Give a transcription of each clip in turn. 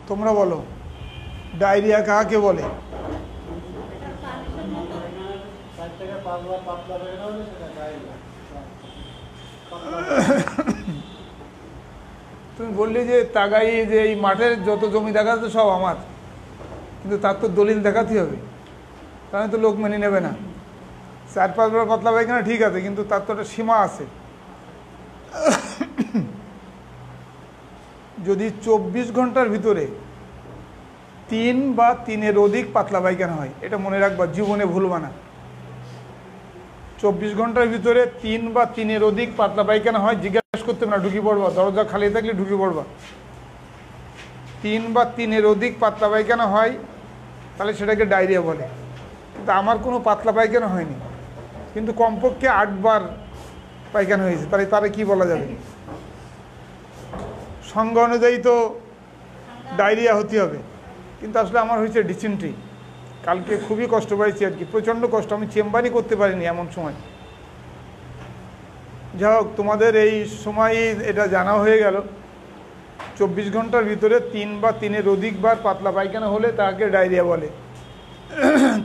তোমরা বলো, ডায়রিয়া কাকে বলে? তুমি বললে যে তাগাই, যে এই মাঠের যত জমি দেখাচ্ছে সব আমার, কিন্তু তার তো দলিল দেখাতে হবে, তাহলে তো লোক মেনে নেবে না। 4-5 বার পাতলা পায়খানা ঠিক আছে, কিন্তু তার তো একটা সীমা আছে। যদি 24 ঘন্টার ভিতরে 3 বা 3-এর অধিক পাতলা পায়খানা হয়, এটা মনে রাখবা, জীবনে ভুলবা না। 24 ঘন্টার ভিতরে 3 বা 3-এর অধিক পাতলা পায়খানা হয়, জিজ্ঞাসা করতে না, ঢুকে পড়বা, দরজা খালি থাকলে ঢুকে পড়বা। 3 বা 3-এর অধিক পাতলা পায়খানা হয়, তাহলে সেটাকে ডায়রিয়া বলে। কিন্তু আমার কোনো পাতলা পায়খানা হয়নি, কিন্তু কমপক্ষে 8 বার পায়খানা হয়েছে, তাহলে তারা কি বলা যাবে? সংজ্ঞা অনুযায়ী তো ডায়রিয়া হতে হবে, কিন্তু আসলে আমার হয়েছে ডিসেন্ট্রি। কালকে খুবই কষ্ট পাইছি আর কি, প্রচণ্ড কষ্ট, আমি চেম্বারই করতে পারিনি এমন সময়। যাই হোক, তোমাদের এই সময় এটা জানা হয়ে গেল। 24 ঘন্টার ভিতরে 3 বা 3-এর অধিক বার পাতলা পায়খানা হলে তাকে ডায়রিয়া বলে।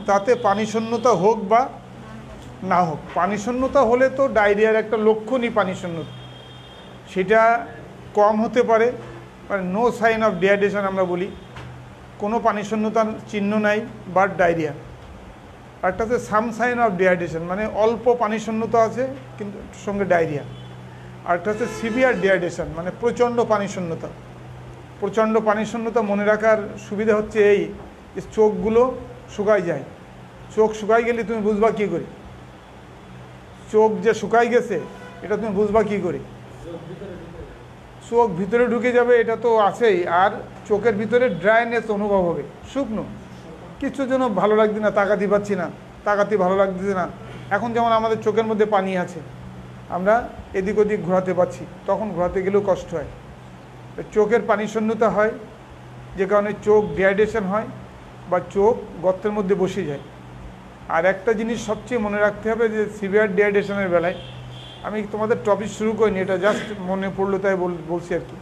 তাতে পানি শূন্যতা হোক বা না হোক, পানি শূন্যতা হলে তো ডায়রিয়ার একটা লক্ষণই পানি শূন্যতা, সেটা কম হতে পারে, মানে নো সাইন অফ ডিহাইড্রেশন আমরা বলি, কোনো পানি শূন্যতার চিহ্ন নাই, বাট ডায়রিয়া। একটা হচ্ছে সাম সাইন অফ ডিহাইড্রেশন, মানে অল্প পানি শূন্যতা আছে কিন্তু সঙ্গে ডায়রিয়া। আরেকটা হচ্ছে সিভিয়ার ডিহাইড্রেশন, মানে প্রচণ্ড পানি শূন্যতা। প্রচণ্ড পানি শূন্যতা মনে রাখার সুবিধা হচ্ছে এই, যে চোখগুলো শুকায় যায়। চোখ শুকাই গেলে তুমি বুঝবা কী করে? চোখ যে শুকাই গেছে এটা তুমি বুঝবা কী করে? চোখ ভিতরে ঢুকে যাবে, এটা তো আছেই, আর চোখের ভিতরে ড্রাইনেস অনুভব হবে, শুকনো কিছু যেন ভালো লাগছে না, তাকাতে পাচ্ছি না, তাকাতে ভালো লাগতেছে না। এখন যেমন আমাদের চোখের মধ্যে পানি আছে, আমরা এদিক ওদিক ঘোরাতে পারছি, তখন ঘোরাতে গেলেও কষ্ট হয়। চোখের পানি শূন্যতা হয়, যে কারণে চোখ ডিহাইড্রেশন হয় বা চোখ গর্তের মধ্যে বসে যায়। আর একটা জিনিস সবচেয়ে মনে রাখতে হবে, যে সিভিয়ার ডিহাইড্রেশনের বেলায়, আমি তোমাদের টপিক শুরু করিনি, এটা জাস্ট মনে পড়লো তাই বলছি আর কি।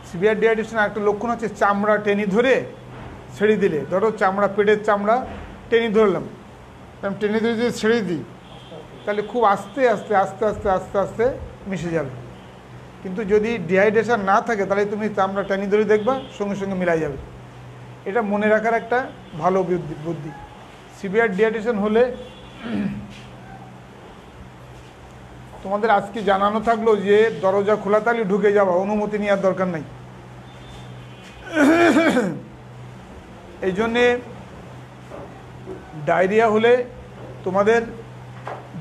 সিভিয়ার ডিহাইড্রেশনের একটা লক্ষণ হচ্ছে চামড়া টেনে ধরে ছেড়ে দিলে, ধরো চামড়া, পেটের চামড়া টেনে ধরলাম, আমি টেনে ধরে যদি ছেড়ে দিই, তাহলে খুব আস্তে আস্তে আস্তে আস্তে আস্তে আস্তে মিশে যাবে। কিন্তু যদি ডিহাইড্রেশন না থাকে, তাহলে তুমি চামড়া টেনে ধরে দেখবা সঙ্গে সঙ্গে মিলাই যাবে। এটা মনে রাখার একটা ভালো বুদ্ধি। সিভিয়ার ডিহাইড্রেশন হলে তোমাদের আজকে জানানো থাকলো যে দরজা খোলা থাকলে ঢুকে যাওয়া, অনুমতি নেওয়ার দরকার নাই। এই জন্যে ডায়রিয়া হলে তোমাদের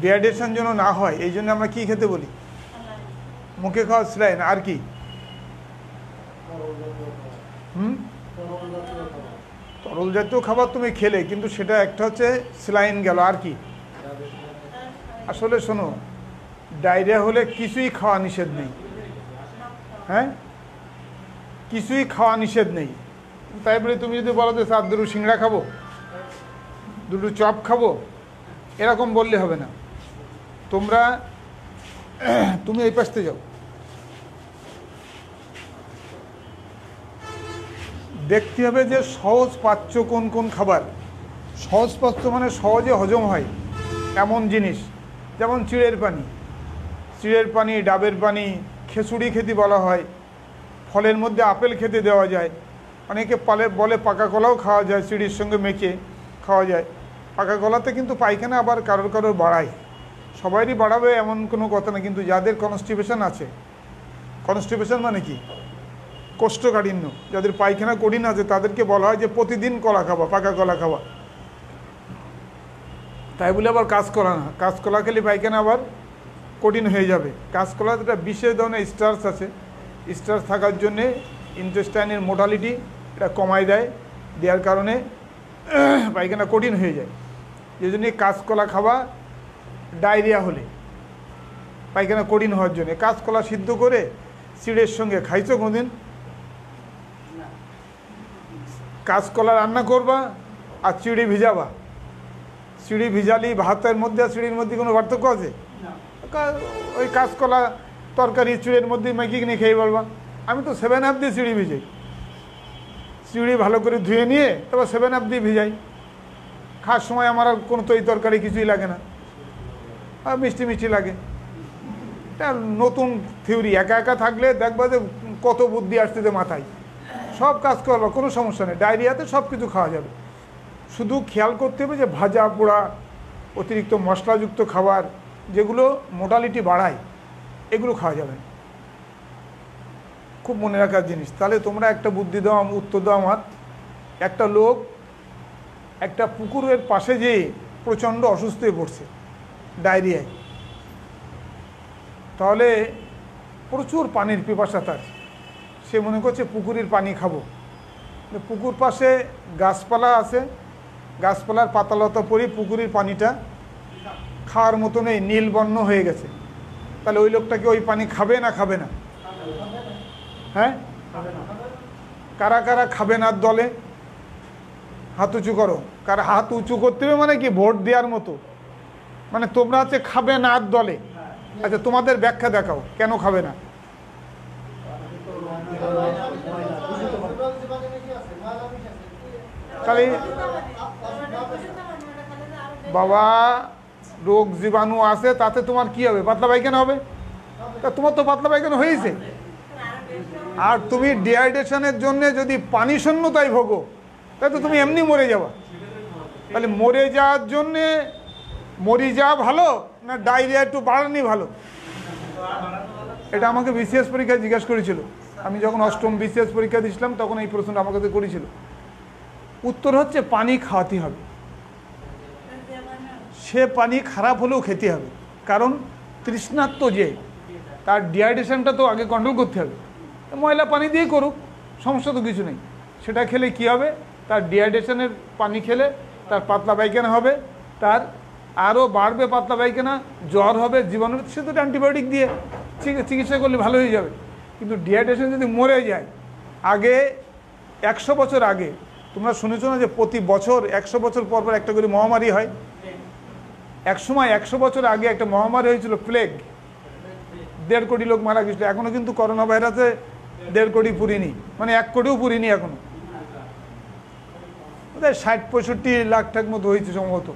ডিহাইড্রেশন যেন না হয়, এই জন্য আমরা কি খেতে বলি? মুখে খাওয়া স্যালাইন, আর কি? তরল জাতীয় খাবার তুমি খেলে, কিন্তু সেটা একটা হচ্ছে স্যালাইন গেল, আর কি? আসলে শোনো, ডায়রিয়া হলে কিছুই খাওয়া নিষেধ নেই, হ্যাঁ, কিছুই খাওয়া নিষেধ নেই। তাই বলে তুমি যদি বলো যে স্যার 2 সিংড়া খাবো, 2 চপ খাবো, এরকম বললে হবে না। তুমি এই পাশে যাও, দেখতে হবে যে সহজ পাচ্য কোন কোন খাবার। সহজ পাচ্য মানে সহজে হজম হয় এমন জিনিস, যেমন চিড়ের পানি, ডাবের পানি, খেসুড়ি খেতে বলা হয়। ফলের মধ্যে আপেল খেতে দেওয়া যায়, অনেকে বলে পাকা কলাও খাওয়া যায়, চিড়ির সঙ্গে মেখে খাওয়া যায়। পাকা কলাতে কিন্তু পায়খানা আবার কারোর বাড়ায়, সবারই বাড়াবে এমন কোনো কথা না, কিন্তু যাদের কনস্টিপেশন আছে, কনস্টিপেশন মানে কি? কোষ্ঠকাঠিন্য, যাদের পায়খানা কঠিন আছে, তাদেরকে বলা হয় যে প্রতিদিন কলা খাওয়া, পাকা কলা খাওয়া। তাই বলে আবার কাঁচকলা না, কাঁচকলা খেলে পায়খানা আবার কঠিন হয়ে যাবে। কাঁচকলাতে একটা বিশেষ ধরনের স্টার্চ আছে, স্টার্চ থাকার জন্যে ইন্টেস্টাইনের মোটালিটি এটা কমায় দেওয়ার কারণে পায়খানা কঠিন হয়ে যায়। এই জন্যে কাঁচকলা খাওয়া ডায়রিয়া হলে, পায়খানা কঠিন হওয়ার জন্যে। কাঁচকলা সিদ্ধ করে চিড়ের সঙ্গে খাইছো কোনোদিন? কাঁচকলা রান্না করবা আর চিড়ি ভিজাবা, চিড়ি ভিজালি ভাতের মধ্যে আর চিড়ির মধ্যে কোনো পার্থক্য আছে? ওই কাঁচকলা তরকারি চিড়ের মধ্যে মেখে কিনে খেয়ে বলবা, আমি তো 7 হাফ দিয়ে চিড়ি ভিজাই, চিড়ি ভালো করে ধুয়ে নিয়ে তারপর 7 আপ দিয়ে ভিজাই। খাওয়ার সময় আমার আর কোনো তরকারি কিছুই লাগে না, আর মিষ্টি মিষ্টি লাগে। এটা নতুন থিওরি। একা একা থাকলে দেখবা যে কত বুদ্ধি আসতেছে মাথায়, সব কাজ করবা, কোনো সমস্যা নেই। ডায়রিয়াতে সব কিছু খাওয়া যাবে, শুধু খেয়াল করতে হবে যে ভাজা পোড়া অতিরিক্ত মশলাযুক্ত খাবার যেগুলো মোটালিটি বাড়ায় এগুলো খাওয়া যাবে না। খুব মনে রাখার জিনিস। তাহলে তোমরা একটা বুদ্ধি দাও, উত্তর দাও আমার। একটা লোক একটা পুকুরের পাশে যেয়ে প্রচণ্ড অসুস্থ হয়ে পড়ছে ডায়রিয়ায়, তাহলে প্রচুর পানির পিপাসা তার। সে মনে করছে পুকুরের পানি খাবো। পুকুর পাশে গাছপালা আছে, গাছপালার পাতালতা পরে পুকুরের পানিটা খাওয়ার মতো নেই, নীল বর্ণ হয়ে গেছে। তাহলে ওই লোকটাকে ওই পানি খাবে না খাবে না? হ্যাঁ, কারা কারা খাবে না দলে হাত উঁচু করো। কারা হাত উঁচু করতে হবে মানে কি ভোট দেওয়ার মতো, মানে তোমরা হচ্ছে খাবে না দলে। আচ্ছা, তোমাদের ব্যাখ্যা দেখাও কেন খাবে না। তাহলে বাবা রোগ জীবাণু আছে, তাতে তোমার কি হবে? পাতলা পায়খানা হবে। তা তোমার তো পাতলা পায়খানা হয়েছে, আর তুমি ডিহাইড্রেশনের জন্য যদি পানি শূন্যতায় ভোগো তাহলে তো তুমি এমনি মরে যাবা। তাহলে মরে যাওয়ার জন্যে মরি যাওয়া ভালো না ডায়রিয়া একটু বাড়ানি ভালো? এটা আমাকে বিসিএস পরীক্ষায় জিজ্ঞেস করেছিল। আমি যখন 8ম বিসিএস পরীক্ষা দিয়েছিলাম তখন এই প্রশ্নটা আমার কাছে করেছিল। উত্তর হচ্ছে পানি খাওয়াতে হবে। সে পানি খারাপ হলেও খেতে হবে, কারণ তৃষ্ণার্ত যে তার ডিহাইড্রেশনটা তো আগে কন্ট্রোল করতে হবে। ময়লা পানি দিয়েই করুক, সমস্যা তো কিছু নেই। সেটা খেলে কি হবে? তার ডিহাইড্রেশনের পানি খেলে তার পাতলা পায়খানা হবে, তার আরও বাড়বে পাতলা পায়খানা, জ্বর হবে, জীবাণু। সে তো অ্যান্টিবায়োটিক দিয়ে চিকিৎসা করলে ভালো হয়ে যাবে। কিন্তু ডিহাইড্রেশন যদি মরে যায়, আগে 100 বছর আগে তোমরা শুনেছো না যে প্রতি বছর 100 বছর পর পর একটা করে মহামারী হয়? এক সময় 100 বছর আগে একটা মহামারী হয়েছিল, প্লেগ। 1.5 কোটি লোক মারা গেছিল। এখনো কিন্তু করোনা ভাইরাসে 1.5 কোটি পুরিনি, মানে 1 কোটিও পুরিনি এখনো। 60-65 লাখ টাক মতো হয়েছে সম্ভবত,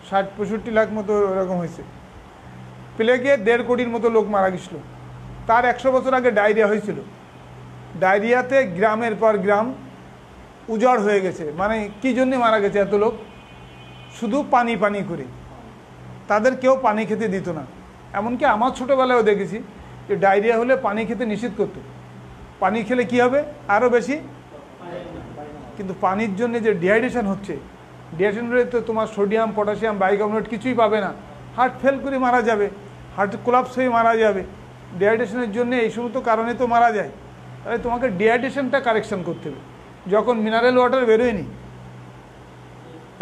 60-65 লাখ মতো এরকম হয়েছে। প্লেগে 1.5 কোটির মতো লোক মারা গেছিল। তার 100 বছর আগে ডায়রিয়া হয়েছিল। ডায়রিয়াতে গ্রামের পর গ্রাম উজাড় হয়ে গেছে। মানে কি জন্য মারা গেছে এত লোক? শুধু পানি পানি করে, তাদের কেউ পানি খেতে দিত না। এমনকি আমার ছোটোবেলায়ও দেখেছি যে ডায়রিয়া হলে পানি খেতে নিষেধ করতো। পানি খেলে কি হবে? আরও বেশি। কিন্তু পানির জন্য যে ডিহাইড্রেশন হচ্ছে, ডিহাইড্রেশন হলে তো তোমার সোডিয়াম, পটাশিয়াম, বাইকার্বনেট কিছুই পাবে না, হার্ট ফেল করে মারা যাবে, হার্ট কোলাপস হয়ে মারা যাবে। ডিহাইড্রেশনের জন্য এই সমস্ত কারণে তো মারা যায়। তাহলে তোমাকে ডিহাইড্রেশনটা কারেকশন করতে হবে। যখন মিনারেল ওয়াটার বেরোয়নি,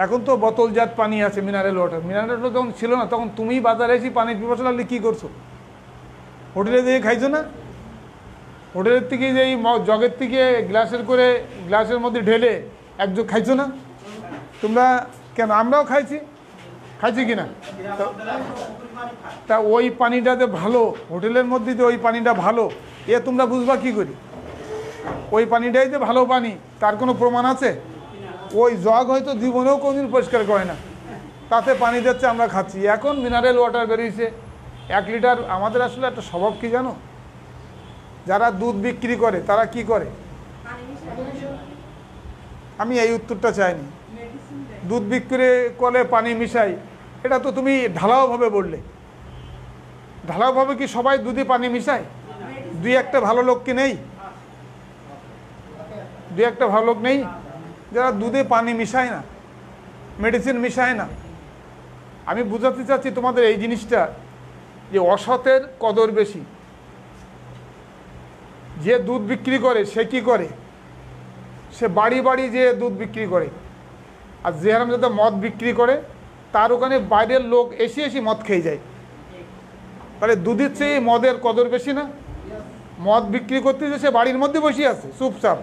এখন তো বোতলজাত পানি আছে, মিনারেল ওয়াটার। মিনারেল ওয়াটার যখন ছিল না, তখন তুমি বাজারে এসে পানির পিপাসা লাগলে কী করছো? হোটেলে দিয়ে খাইছো না? হোটেলের থেকে যে জগের থেকে গ্লাসের মধ্যে ঢেলে একযোগ খাইছো না তোমরা? কেন, আমরাও খাইছি কিনা? তা ওই পানিটা যে ভালো, হোটেলের মধ্যে যে ওই পানিটা ভালো, এ তোমরা বুঝবা কি করি? ওই পানিটাই যে ভালো পানি তার কোনো প্রমাণ আছে? ওই জগ হয়তো জীবনেও কোনোদিন পরিষ্কার করে না, তাতে পানি দিচ্ছে, আমরা খাচ্ছি। এখন মিনারেল ওয়াটার বেরিয়েছে 1 লিটার। আমাদের আসলে একটা স্বভাব কি জানো? যারা দুধ বিক্রি করে তারা কি করে? আমি এই উত্তরটা চাইনি। দুধ বিক্রি করে পানি মিশাই, এটা তো তুমি ঢালাওভাবে বললে। ঢালাওভাবে কি সবাই দুধে পানি মিশায়? 2-1টা ভালো লোক কি নেই? 2-1টা ভালো লোক নেই যারা দুধে পানি মিশায় না, মেডিসিন মিশায় না। আমি বুঝাতে চাচ্ছি তোমাদের এই জিনিসটা, যে অসতের কদর বেশি। যে দুধ বিক্রি করে সে কি করে? সে বাড়ি বাড়ি যে দুধ বিক্রি করে। আর যে হারামজাদা মদ বিক্রি করে, তার ওখানে বাইরের লোক এসে মদ খেয়ে যায়। তাহলে দুধের চেয়ে মদের কদর বেশি না? মদ বিক্রি করতেছে, সে বাড়ির মধ্যে বসে আছে চুপচাপ,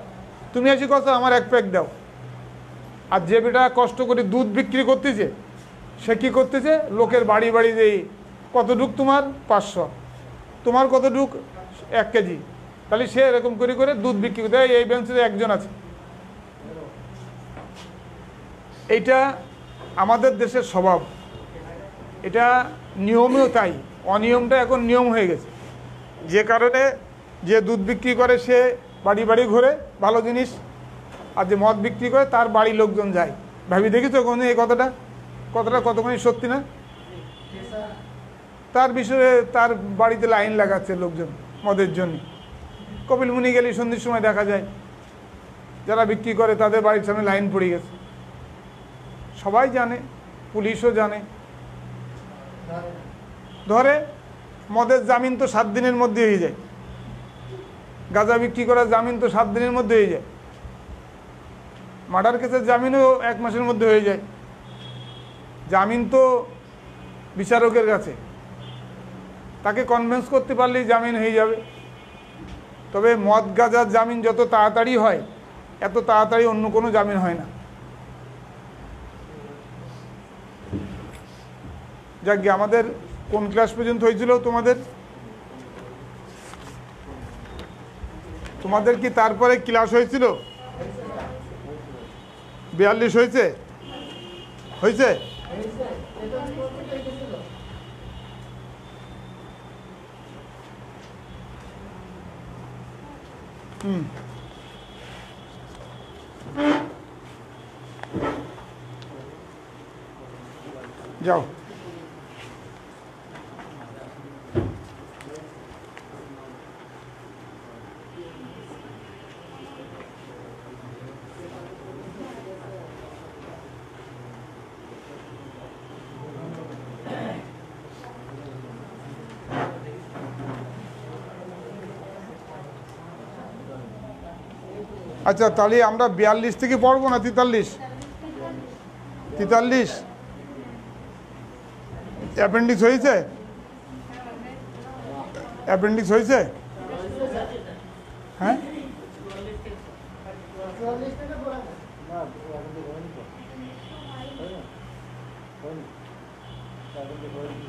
তুমি এসে কথা আমার 1 প্যাক দাও। আর যে বেটা কষ্ট করে দুধ বিক্রি করতেছে, সে কী করতেছে? লোকের বাড়ি বাড়ি যেই কতটুক তোমার 500, তোমার কতটুক 1 কেজি। তাহলে সে এরকম করে দুধ বিক্রি করতে। এই বেঞ্চে একজন আছে, এইটা আমাদের দেশের স্বভাব, এটা নিয়মেও তাই, অনিয়মটা এখন নিয়ম হয়ে গেছে। যে কারণে যে দুধ বিক্রি করে সে বাড়ি বাড়ি ঘুরে ভালো জিনিস, আর যে মদ বিক্রি করে তার বাড়ির লোকজন যায়। ভাবি দেখেছো কোনো এই কথাটা কতখানি সত্যি না? তার বিষয়ে তার বাড়িতে লাইন লাগাচ্ছে লোকজন মদের জন্য। কপিলমুনি গেলে সন্ধ্যের সময় দেখা যায় যারা বিক্রি করে তাদের বাড়ির সামনে লাইন পড়ে গেছে। সবাই জানে, পুলিশও জানে, ধরে। মদের জামিন তো 7 দিনের মধ্যে হয়ে যায়, গাঁজা বিক্রি করার জামিন তো 7 দিনের মধ্যে হয়ে যায়, মার্ডার কেসের জামিনও 1 মাসের মধ্যে হয়ে যায়। জামিন তো বিচারকের কাছে, তাকে কনভিন্স করতে পারলেই জামিন হয়ে যাবে। তবে মদ গাঁজার জামিন যত তাড়াতাড়ি হয়, এত তাড়াতাড়ি অন্য কোনো জামিন হয় না। যাক গে, আমাদের কোন ক্লাস পর্যন্ত হয়েছিল তোমাদের কি তারপরে ক্লাস হয়েছিল? 42 হয়েছে? যাও। আচ্ছা, তাহলে আমরা 42 থেকে পড়বো না 43? অ্যাপেন্ডিক্স হয়েছে? হ্যাঁ,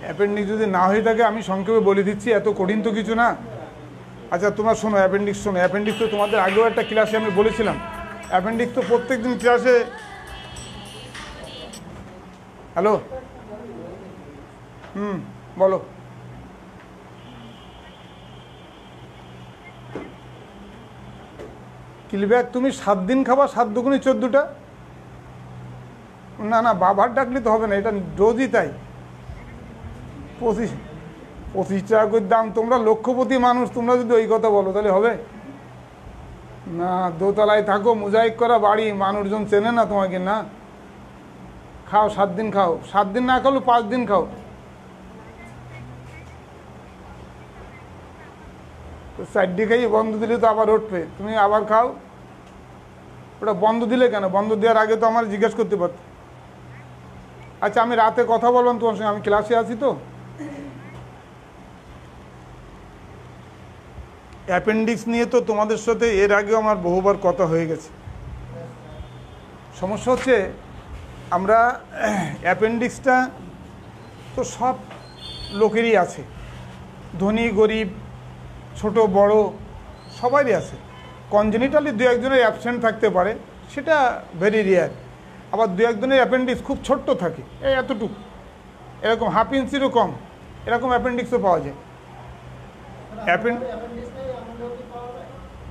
অ্যাপেন্ডিক্স যদি না হয়ে থাকে আমি সংক্ষেপে বলে দিচ্ছি, এত কঠিন তো কিছু না। আচ্ছা তোমরা শোনো, অ্যাপেন্ডিক্স তো তোমাদের আগেও একটা ক্লাসে আমি বলেছিলাম। অ্যাপেন্ডিক্স তো প্রত্যেকদিন ক্লাসে, হ্যালো, বলো। কিলব্যাক তুমি 7 দিন খাবা, 7 দুগুণে 14টা? না, বাবার ডাকলে তো হবে না, এটা রোজই তাই। 25 টাকা করে দাম, তোমরা লক্ষপতি মানুষ, তোমরা যদি ওই কথা বলো তাহলে হবে না? দোতলায় থাকো, মোজাইক করা বাড়ি, মানুষজন চেনে না তোমাকে। না, খাও, 7 দিন খাও, 7 দিন না খাও 5 দিন খাও। তো 4 খাইয়ে বন্ধ দিলে তো আবার উঠবে, তুমি আবার খাও। ওটা বন্ধ দিলে কেন? বন্ধ দেওয়ার আগে তো আমার জিজ্ঞেস করতে পারত। আচ্ছা, আমি রাতে কথা বললাম তোমার সঙ্গে, আমি ক্লাসে আছি তো। অ্যাপেন্ডিক্স নিয়ে তো তোমাদের সাথে এর আগেও আমার বহুবার কথা হয়ে গেছে। সমস্যা হচ্ছে, আমরা অ্যাপেন্ডিক্সটা তো সব লোকেরই আছে, ধনী গরিব, ছোট বড় সবারই আছে। কনজেনিটালি 2-1জনের অ্যাবসেন্ট থাকতে পারে, সেটা ভেরি রেয়ার। আবার 2-1জনের অ্যাপেন্ডিক্স খুব ছোট্ট থাকে, এই এতটুকু, এরকম 1/2 ইঞ্চিরও কম, এরকম অ্যাপেন্ডিক্সও পাওয়া যায়।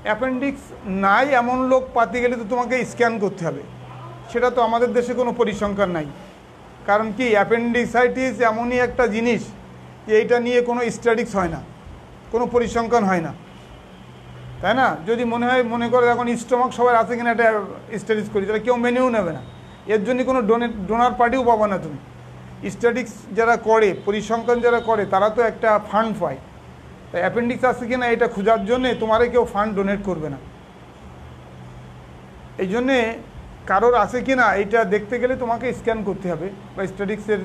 অ্যাপেন্ডিক্স নাই এমন লোক পাতে গেলে তো তোমাকে স্ক্যান করতে হবে, সেটা তো আমাদের দেশে কোনো পরিসংখ্যান নাই। কারণ কি, অ্যাপেন্ডিসাইটিস এমনই একটা জিনিস যে এইটা নিয়ে কোনো স্ট্যাটিক্স হয় না, কোনো পরিসংখ্যান হয় না, তাই না? যদি মনে করে এখন স্টমাক সবার আছে কিনা একটা স্ট্যাটিক্স করি, তাহলে কেউ মেনেও নেবে না। এর জন্য কোনো ডোনার পার্টিও পাবা না তুমি। স্ট্যাটিক্স যারা করে, পরিসংখ্যান যারা করে, তারা তো একটা ফান্ড পায়। তাই অ্যাপেন্ডিক্স আছে কিনা এটা খোঁজার জন্যে তোমারে কেউ ফান্ড ডোনেট করবে না। এই জন্যে কারোর আছে কিনা এইটা দেখতে গেলে তোমাকে স্ক্যান করতে হবে বা স্ট্যাটিক্সের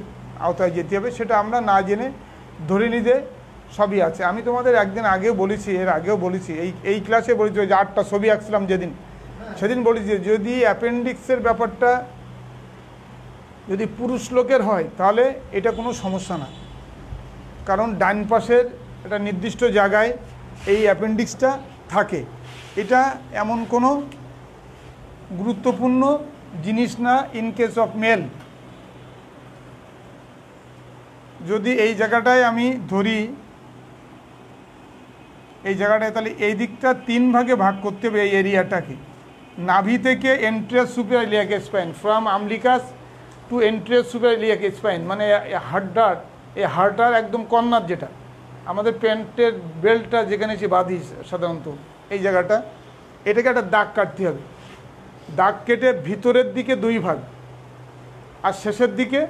আওতায় যেতে হবে। সেটা আমরা না জেনে ধরে নিতে সবই আছে। আমি তোমাদের একদিন আগেও বলেছি, এর আগেও বলেছি, এই ক্লাসে বলেছি, যে 8টা ছবি আঁকছিলাম সেদিন বলেছি, যদি অ্যাপেন্ডিক্সের ব্যাপারটা যদি পুরুষ লোকের হয় তাহলে এটা কোনো সমস্যা না, কারণ ডান পাশের একটা নির্দিষ্ট জায়গায় এই অ্যাপেন্ডিক্সটা থাকে। এটা এমন কোনো গুরুত্বপূর্ণ জিনিস না ইন কেস অফ মেল। যদি এই জায়গাটায় আমি ধরি, এই জায়গাটায়, তাহলে এই দিকটা 3 ভাগে ভাগ করতে হবে এই এরিয়াটাকে। নাভি থেকে anterior superior iliac spine, from umbilicus to anterior superior iliac spine, মানে হাড়টার একদম কর্নার, যেটা আমাদের প্যান্টের বেল্টটা যেখানে সে বাঁধি সাধারণত, এই জায়গাটা, এটাকে একটা দাগ কাটতে হবে। দাগ কেটে ভিতরের দিকে 2 ভাগ আর শেষের দিকে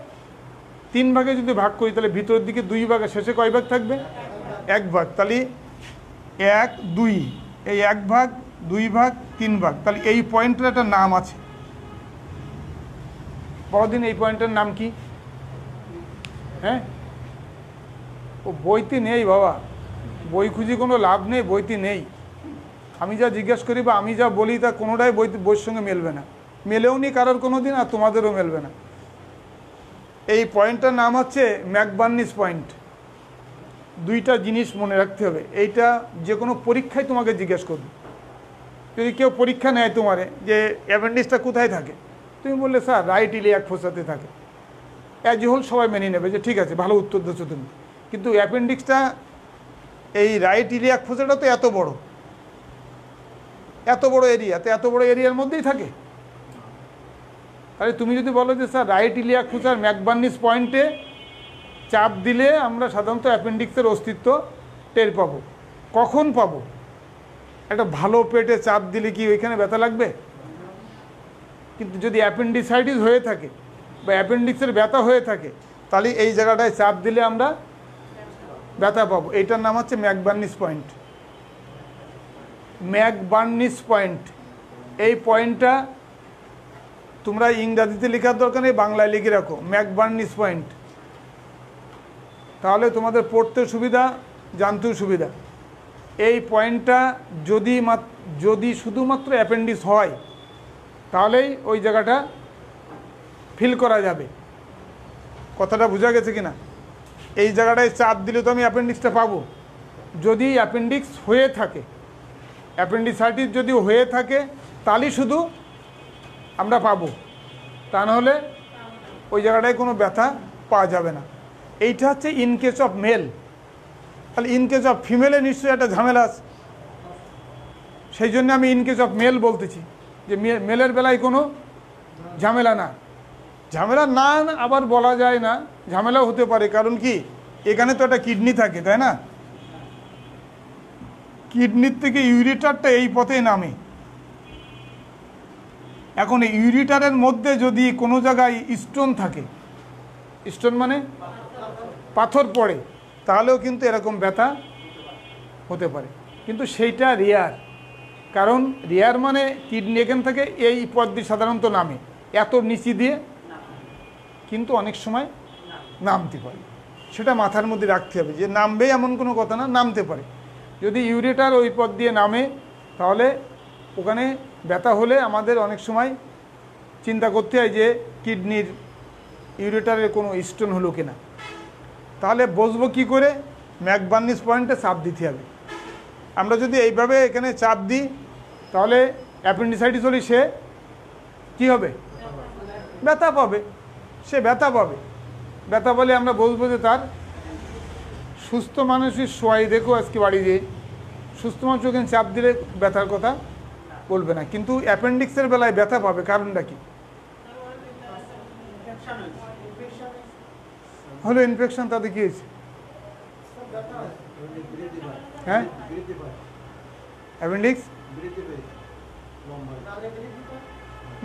3 ভাগে যদি ভাগ করি, তাহলে ভিতরের দিকে 2 ভাগ আর শেষে কয় ভাগ থাকবে? 1 ভাগ। তাহলে 1 2, এই 1 ভাগ 2 ভাগ 3 ভাগ। তাহলে এই পয়েন্টের একটা নাম আছে। বড়দিন, এই পয়েন্টের নাম কি? হ্যাঁ, ও বইতে নেই বাবা, বই খুঁজি কোনো লাভ নেই, বইতে নেই। আমি যা জিজ্ঞেস করি বা আমি যা বলি তা কোনোটাই বইয়ের সঙ্গে মেলবে না, মেলেও নি কারোর কোনো দিন, আর তোমাদেরও মেলবে না। এই পয়েন্টটার নাম হচ্ছে ম্যাকবার্নিস পয়েন্ট। 2টা জিনিস মনে রাখতে হবে। এইটা যে কোনো পরীক্ষায় তোমাকে জিজ্ঞেস করবে। যদি কেউ পরীক্ষা নেয় তোমারে যে অ্যাপেন্ডিক্সটা কোথায় থাকে, তুমি বললে স্যার রাইট ইলিয়াক ফোসাতে থাকে, অ্যাজ ইউজুয়াল সবাই মেনে নেবে যে ঠিক আছে, ভালো উত্তর দিচ্ছ তুমি। কিন্তু অ্যাপেন্ডিক্সটা, এই রাইট ইলিয়াক ফোসাটা তো এত বড় এরিয়া, তো এত বড় এরিয়ার মধ্যেই থাকে। তাহলে তুমি যদি বলো যে স্যার রাইট ইলিয়াক ফোসার ম্যাকবার্নিস পয়েন্টে চাপ দিলে আমরা সাধারণত অ্যাপেন্ডিক্সের অস্তিত্ব টের পাবো। কখন পাবো? একটা ভালো পেটে চাপ দিলে কি ওইখানে ব্যথা লাগবে? কিন্তু যদি অ্যাপেন্ডিসাইটিস হয়ে থাকে বা অ্যাপেন্ডিক্সের ব্যথা হয়ে থাকে, তাহলে এই জায়গাটায় চাপ দিলে আমরা ব্যথা পাবো। এইটার নাম হচ্ছে ম্যাকবার্নিস পয়েন্ট। ম্যাকবার্নিস পয়েন্ট, এই পয়েন্টটা তোমরা ইংরাজিতে লেখার দরকার নেই, বাংলায় লিখে রাখো ম্যাকবার্নিস পয়েন্ট। তাহলে তোমাদের পড়তেও সুবিধা, জানতেও সুবিধা। এই পয়েন্টটা যদি শুধুমাত্র অ্যাপেন্ডিক্স হয়, তাহলেই ওই জায়গাটা ফিল করা যাবে। কথাটা বোঝা গেছে কিনা? এই জায়গাটায় চাপ দিলে তো আমি অ্যাপেন্ডিক্সটা পাবো। যদি অ্যাপেন্ডিক্স হয়ে থাকে, অ্যাপেন্ডিসাইটিস যদি হয়ে থাকে, তাহলেই শুধু আমরা পাবো, তা নাহলে ওই জায়গাটায় কোনো ব্যথা পাওয়া যাবে না। এইটা হচ্ছে ইন কেস অফ মেল। তাহলে ইন কেস অফ ফিমেলে নিশ্চয়ই একটা ঝামেলা আছে, সেই জন্য আমি ইন কেস অফ মেল বলতেছি, যে মেলের বেলায় কোনো ঝামেলা না। ঝামেলা না আবার বলা যায় না, ঝামেলাও হতে পারে। কারণ কি, এখানে তো একটা কিডনি থাকে, তাই না? কিডনির থেকে ইউরিটারটা এই পথে নামে। এখন এই ইউরিটারের মধ্যে যদি কোনো জায়গায় স্টোন থাকে, স্টোন মানে পাথর পড়ে, তাহলেও কিন্তু এরকম ব্যথা হতে পারে। কিন্তু সেইটা রেয়ার। কারণ রেয়ার মানে কিডনি এখান থেকে এই পথ দিয়ে সাধারণত নামে, এত নিচে দিয়ে, কিন্তু অনেক সময় নামতে পারে। সেটা মাথার মধ্যে রাখতে হবে যে নামবে এমন কোনো কথা না, নামতে পারে। যদি ইউরেটার ওই পথ দিয়ে নামে, তাহলে ওখানে ব্যথা হলে আমাদের অনেক সময় চিন্তা করতে হয় যে কিডনির ইউরেটারের কোনো স্টোন হলো কিনা। তাহলে বুঝবো কী করে? ম্যাকবার্নিস পয়েন্টে চাপ দিতে হবে। আমরা যদি এইভাবে এখানে চাপ দিই, তাহলে অ্যাপেন্ডিসাইটিস হলে সে কী হবে? ব্যথা পাবে। সে ব্যথা পাবে। ব্যথা বলে আমরা বলবো যে তার সুস্থ মানুষের শোয়াই দেখো আজকে বাড়ি দিয়ে, সুস্থ মানুষ ওখানে চাপ দিলে ব্যথার কথা বলবে না। কিন্তু অ্যাপেন্ডিক্সের বেলায় ব্যথা পাবে। কারণটা কি? হলো ইনফেকশন। তাতে কী হয়েছে? হ্যাঁ, অ্যাপেন্ডিক্স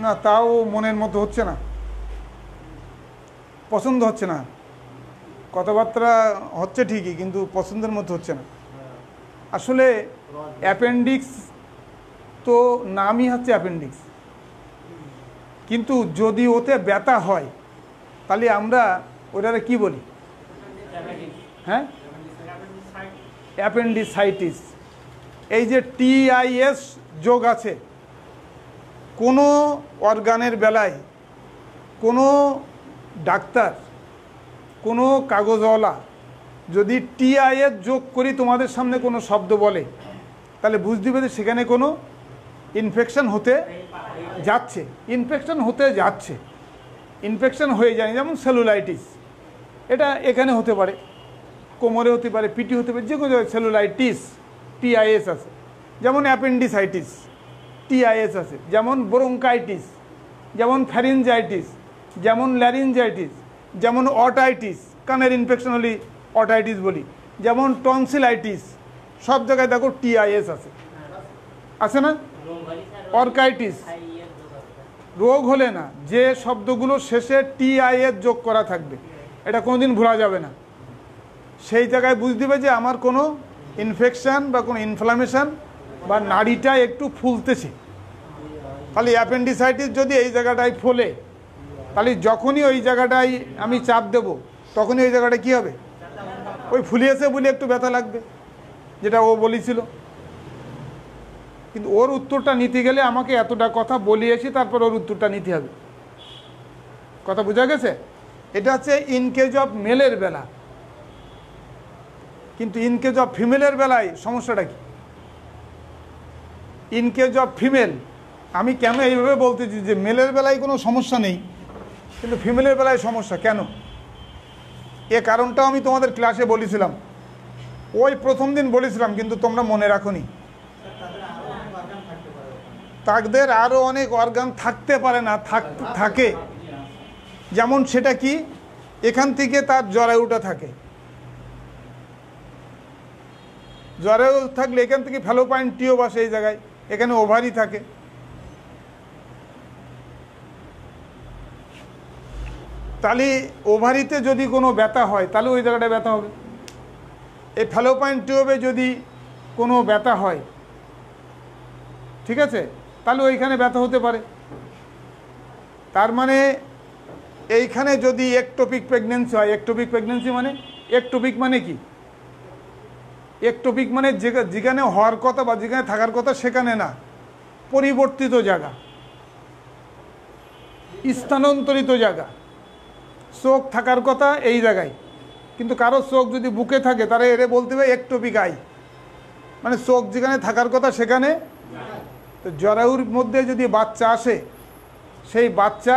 না, তাও মনের মতো হচ্ছে না, পছন্দ হচ্ছে না। কথাবার্তা হচ্ছে ঠিকই, কিন্তু পছন্দের মতো হচ্ছে না। আসলে অ্যাপেন্ডিক্স তো নামই হচ্ছে অ্যাপেন্ডিক্স, কিন্তু যদি ওতে ব্যথা হয়, তাহলে আমরা ওটারে কি বলি? হ্যাঁ, অ্যাপেন্ডিসাইটিস। এই যে TIS যোগ আছে, কোনো অর্গানের বেলায় কোনো ডাক্তার, কোনো কাগজওয়ালা যদি TIS যোগ করি তোমাদের সামনে কোনো শব্দ বলে, তাহলে বুঝতে হবে যে সেখানে কোনো ইনফেকশন হতে যাচ্ছে, ইনফেকশন হয়ে যায়। যেমন সেলুলাইটিস, এটা এখানে হতে পারে, কোমরে হতে পারে, পিটি হতে পারে, যে কোনো জায়গায় সেলুলাইটিস, টিআইএস আছে। যেমন অ্যাপেন্ডিসাইটিস, টিআইএস আছে। যেমন ব্রোঙ্কাইটিস, যেমন ফ্যারিনজাইটিস, যেমন ল্যারিনজাইটিস, যেমন অটাইটিস, কানের ইনফেকশন হলে অটাইটিস বলি, যেমন টনসিলাইটিস, সব জায়গায় দেখো টিআইএস আছে না? অর্কাইটিস রোগ হলে না, যে শব্দগুলো শেষে টিআইএস যোগ করা থাকবে এটা কোনোদিন ভোলা যাবে না। সেই জায়গায় বুঝতে হবে যে আমার কোনো ইনফেকশান বা কোনো ইনফ্লামেশন বা নাড়িটা একটু ফুলতেছে। তাহলে অ্যাপেন্ডিসাইটিস যদি এই জায়গাটায় ফোলে, তাহলে যখনই ওই জায়গাটায় আমি চাপ দেব তখনই ওই জায়গাটা কী হবে? ওই ফুলিয়েছে বলে একটু ব্যথা লাগবে, যেটা ও বলেছিল। কিন্তু ওর উত্তরটা নিতে গেলে আমাকে এতটা কথা বলিয়েছি, তারপর ওর উত্তরটা নিতে হবে। কথা বোঝা গেছে? এটা হচ্ছে ইন কেস অফ মেলের বেলা। কিন্তু ইন কেস অফ ফিমেলের বেলায় সমস্যাটা কি? ইন কেস অফ ফিমেল, আমি কেন এইভাবে বলতেছি যে মেলের বেলায় কোনো সমস্যা নেই কিন্তু ফিমেলের বেলায় সমস্যা কেন, এ কারণটাও আমি তোমাদের ক্লাসে বলেছিলাম। ওই প্রথম দিন বলেছিলাম, কিন্তু তোমরা মনে রাখোনি। তাদের আরও অনেক অর্গান থাকতে পারে না, থাকে। যেমন সেটা কি, এখান থেকে তার জরায়ুটা থাকে, জরায়ু থাকলে এখান থেকে ফ্যালোপাইন টিউব আসে এই জায়গায়, এখানে ওভারি থাকে। তাহলে ওভারিতে যদি কোনো ব্যথা হয় তাহলে ওই জায়গাটায় ব্যথা হবে। এই ফ্যালোপাইন টিউবে যদি কোনো ব্যথা হয়, ঠিক আছে, তাহলে ওইখানে ব্যথা হতে পারে। তার মানে এইখানে যদি একটোপিক প্রেগনেন্সি হয়, একটোপিক প্রেগনেন্সি মানে, একটোপিক মানে কি? একটোপিক মানে যেখানে হওয়ার কথা বা যেখানে থাকার কথা সেখানে না, পরিবর্তিত জায়গা, স্থানান্তরিত জায়গা। চোখ থাকার কথা এই জায়গায়, কিন্তু কারো চোখ যদি বুকে থাকে তাহলে এরে বলতে হবে একটোপিক আই, মানে চোখ যেখানে থাকার কথা সেখানে। তো জরায়ুর মধ্যে যদি বাচ্চা আসে, সেই বাচ্চা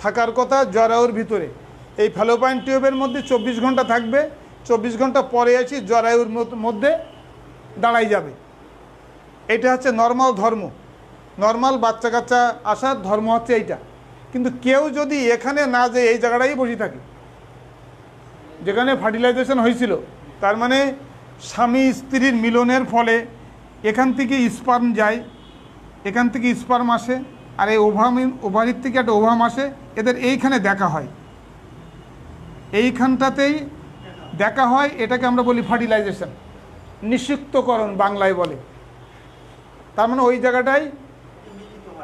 থাকার কথা জরায়ুর ভিতরে, এই ফ্যালোপাইন টিউবের মধ্যে 24 ঘন্টা থাকবে। 24 ঘন্টা পরে এসে জরায়ুর মধ্যে দাঁড়াই যাবে। এটা হচ্ছে নর্মাল ধর্ম, নর্মাল বাচ্চা কাচ্চা আসার ধর্ম হচ্ছে এইটা। কিন্তু কেউ যদি এখানে না যে এই জায়গাটাই বসে থাকে যেখানে ফার্টিলাইজেশন হয়েছিল, তার মানে স্বামী স্ত্রীর মিলনের ফলে এখান থেকে স্পার্ম যায়, এখান থেকে স্পার্ম আসে, আর এই ওভারির থেকে একটা ওভাম আসে, এদের এইখানে দেখা হয়, এইখানটাতেই দেখা হয়। এটাকে আমরা বলি ফার্টিলাইজেশন, নিষিক্তকরণ বাংলায় বলে। তার মানে ওই জায়গাটাই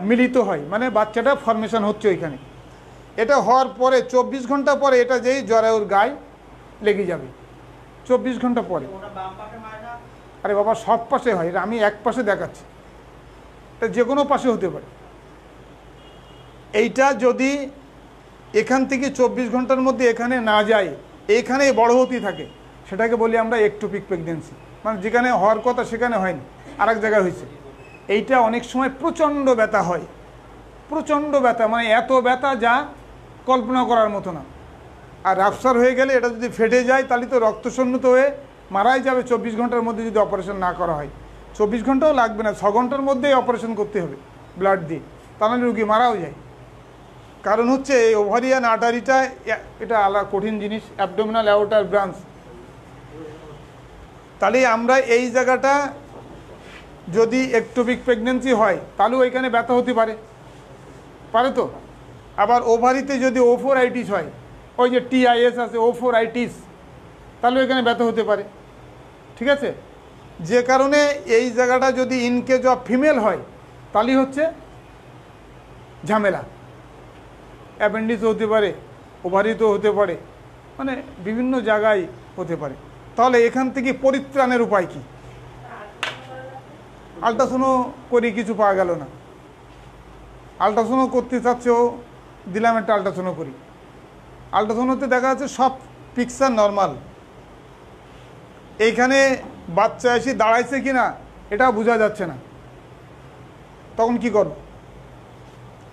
মিলিত হয়, মানে বাচ্চাটা ফর্মেশন হচ্ছে ওইখানে। এটা হওয়ার পরে 24 ঘন্টা পরে এটা যেই জরায়ুর গায়ে লেগে যাবে, 24 ঘন্টা পরে। আরে বাবা, সব পাশে হয়, এটা আমি এক পাশে দেখাচ্ছি, এটা যে কোনো পাশে হতে পারে। এইটা যদি এখান থেকে 24 ঘন্টার মধ্যে এখানে না যায়, এইখানেই বড় হতেই থাকে, সেটাকে বলি আমরা একটোপিক প্রেগনেন্সি। মানে যেখানে হওয়ার কথা সেখানে হয়নি, আর এক জায়গায় হয়েছে। এইটা অনেক সময় প্রচণ্ড ব্যথা হয়, প্রচণ্ড ব্যথা, মানে এত ব্যথা যা কল্পনা করার মতো না। আর রাপচার হয়ে গেলে এটা যদি ফেটে যায় তাহলে তো রক্তশূন্যতা হয়ে মারাই যাবে 24 ঘন্টার মধ্যে যদি অপারেশন না করা হয়। 24 ঘন্টাও লাগবে না, 6 ঘন্টার মধ্যেই অপারেশন করতে হবে ব্লাড দিয়ে, তাহলে রুগী মারাও যায়। কারণ হচ্ছে এই ওভারিয়ান আর্টারিটা, এটা আলাদা কঠিন জিনিস, অ্যাবডোমিনাল অ্যাওর্টার ব্রাঞ্চ। তাহলে আমরা এই জায়গাটা যদি একটোপিক প্রেগনেন্সি হয় তাহলে ওইখানে ব্যথা হতে পারে, পারে তো। আবার ওভারিতে যদি ওফোরাইটিস হয়, ওই যে টিআইএস আছে, ওফোরাইটিস, তাহলে ওইখানে ব্যথা হতে পারে, ঠিক আছে। যে কারণে এই জায়গাটা যদি ইন কেস অফ ফিমেল হয় তাহলেই হচ্ছে ঝামেলা। অ্যাপেন্ডিক্স হতে পারে, ওভারিতেও হতে পারে, মানে বিভিন্ন জায়গায় হতে পারে। তাহলে এখান থেকে পরিত্রাণের উপায় কি? আল্ট্রাসাউন্ডও করি, কিছু পাওয়া গেল না। আল্ট্রাসাউন্ডও করতে চাচ্ছেও, দিলাম একটা আল্ট্রাসাউন্ডও করি। আল্ট্রাসাউন্ডতে দেখা যাচ্ছে সব পিকচার নর্মাল, এইখানে বাচ্চা এসে দাঁড়াইছে কি না এটাও বোঝা যাচ্ছে না। তখন কি করবো?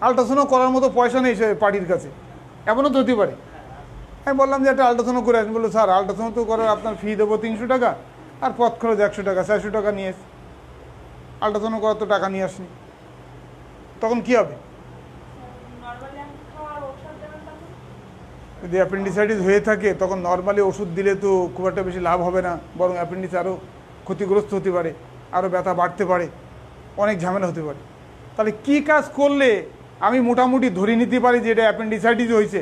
আল্ট্রাসাউন্ড করার মতো পয়সা নেই সে পার্টির কাছে, এমনও তো হতে পারে। আমি বললাম যে একটা আল্ট্রাসাউন্ড করে আসবেন। বললো স্যার আল্ট্রাসাউন্ড তো করার আপনার ফি দেবো 300 টাকা, আর পথ খরচ 100 টাকা, 400 টাকা নিয়ে এসে আল্ট্রাসাউন্ড করার তো টাকা নিয়ে আসনি। তখন কি হবে? যদি অ্যাপেন্ডিসাইটিস হয়ে থাকে তখন নর্মালি ওষুধ দিলে তো খুব একটা বেশি লাভ হবে না, বরং অ্যাপেন্ডিক্স আরও ক্ষতিগ্রস্ত হতে পারে, আরও ব্যথা বাড়তে পারে, অনেক ঝামেলা হতে পারে। তাহলে কি কাজ করলে আমি মোটামুটি ধরে নিতে পারি যে এটা অ্যাপেন্ডিসাইটিস হয়েছে,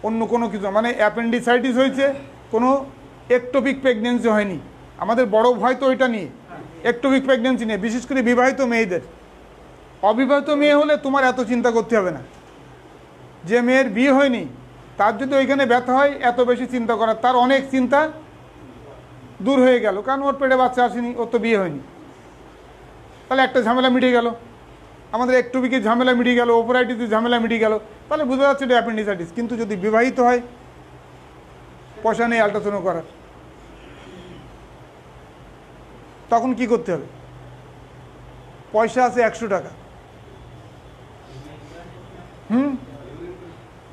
অন্য কোনো কিছু মানে অ্যাপেন্ডিসাইটিস হয়েছে, কোনো একটোপিক প্রেগনেন্সি হয়নি? আমাদের বড় ভয় তো ওইটা নিয়ে, একটোপিক প্রেগনেন্সি নিয়ে, বিশেষ করে বিবাহিত মেয়েদের। অবিবাহিত মেয়ে হলে তোমার এত চিন্তা করতে হবে না। যে মেয়ের বিয়ে হয়নি তার যদি ওইখানে ব্যথা হয় এত বেশি চিন্তা করার, তার অনেক চিন্তা দূর হয়ে গেল, কারণ ওর পেটে বাচ্চা আসেনি, ওর তো বিয়ে হয়নি। তাহলে একটা ঝামেলা মিটে গেল, আমাদের একটোপিকের ঝামেলা মিটে গেল, ওপরাইটিসের ঝামেলা মিটে গেল। তাহলে বোঝা যাচ্ছে এটা অ্যাপেন্ডিসাইটিস। কিন্তু যদি বিবাহিত হয়, পয়সা নেই আল্ট্রাসাউন্ড করার, তখন কি করতে হবে? পয়সা আছে 100 টাকা,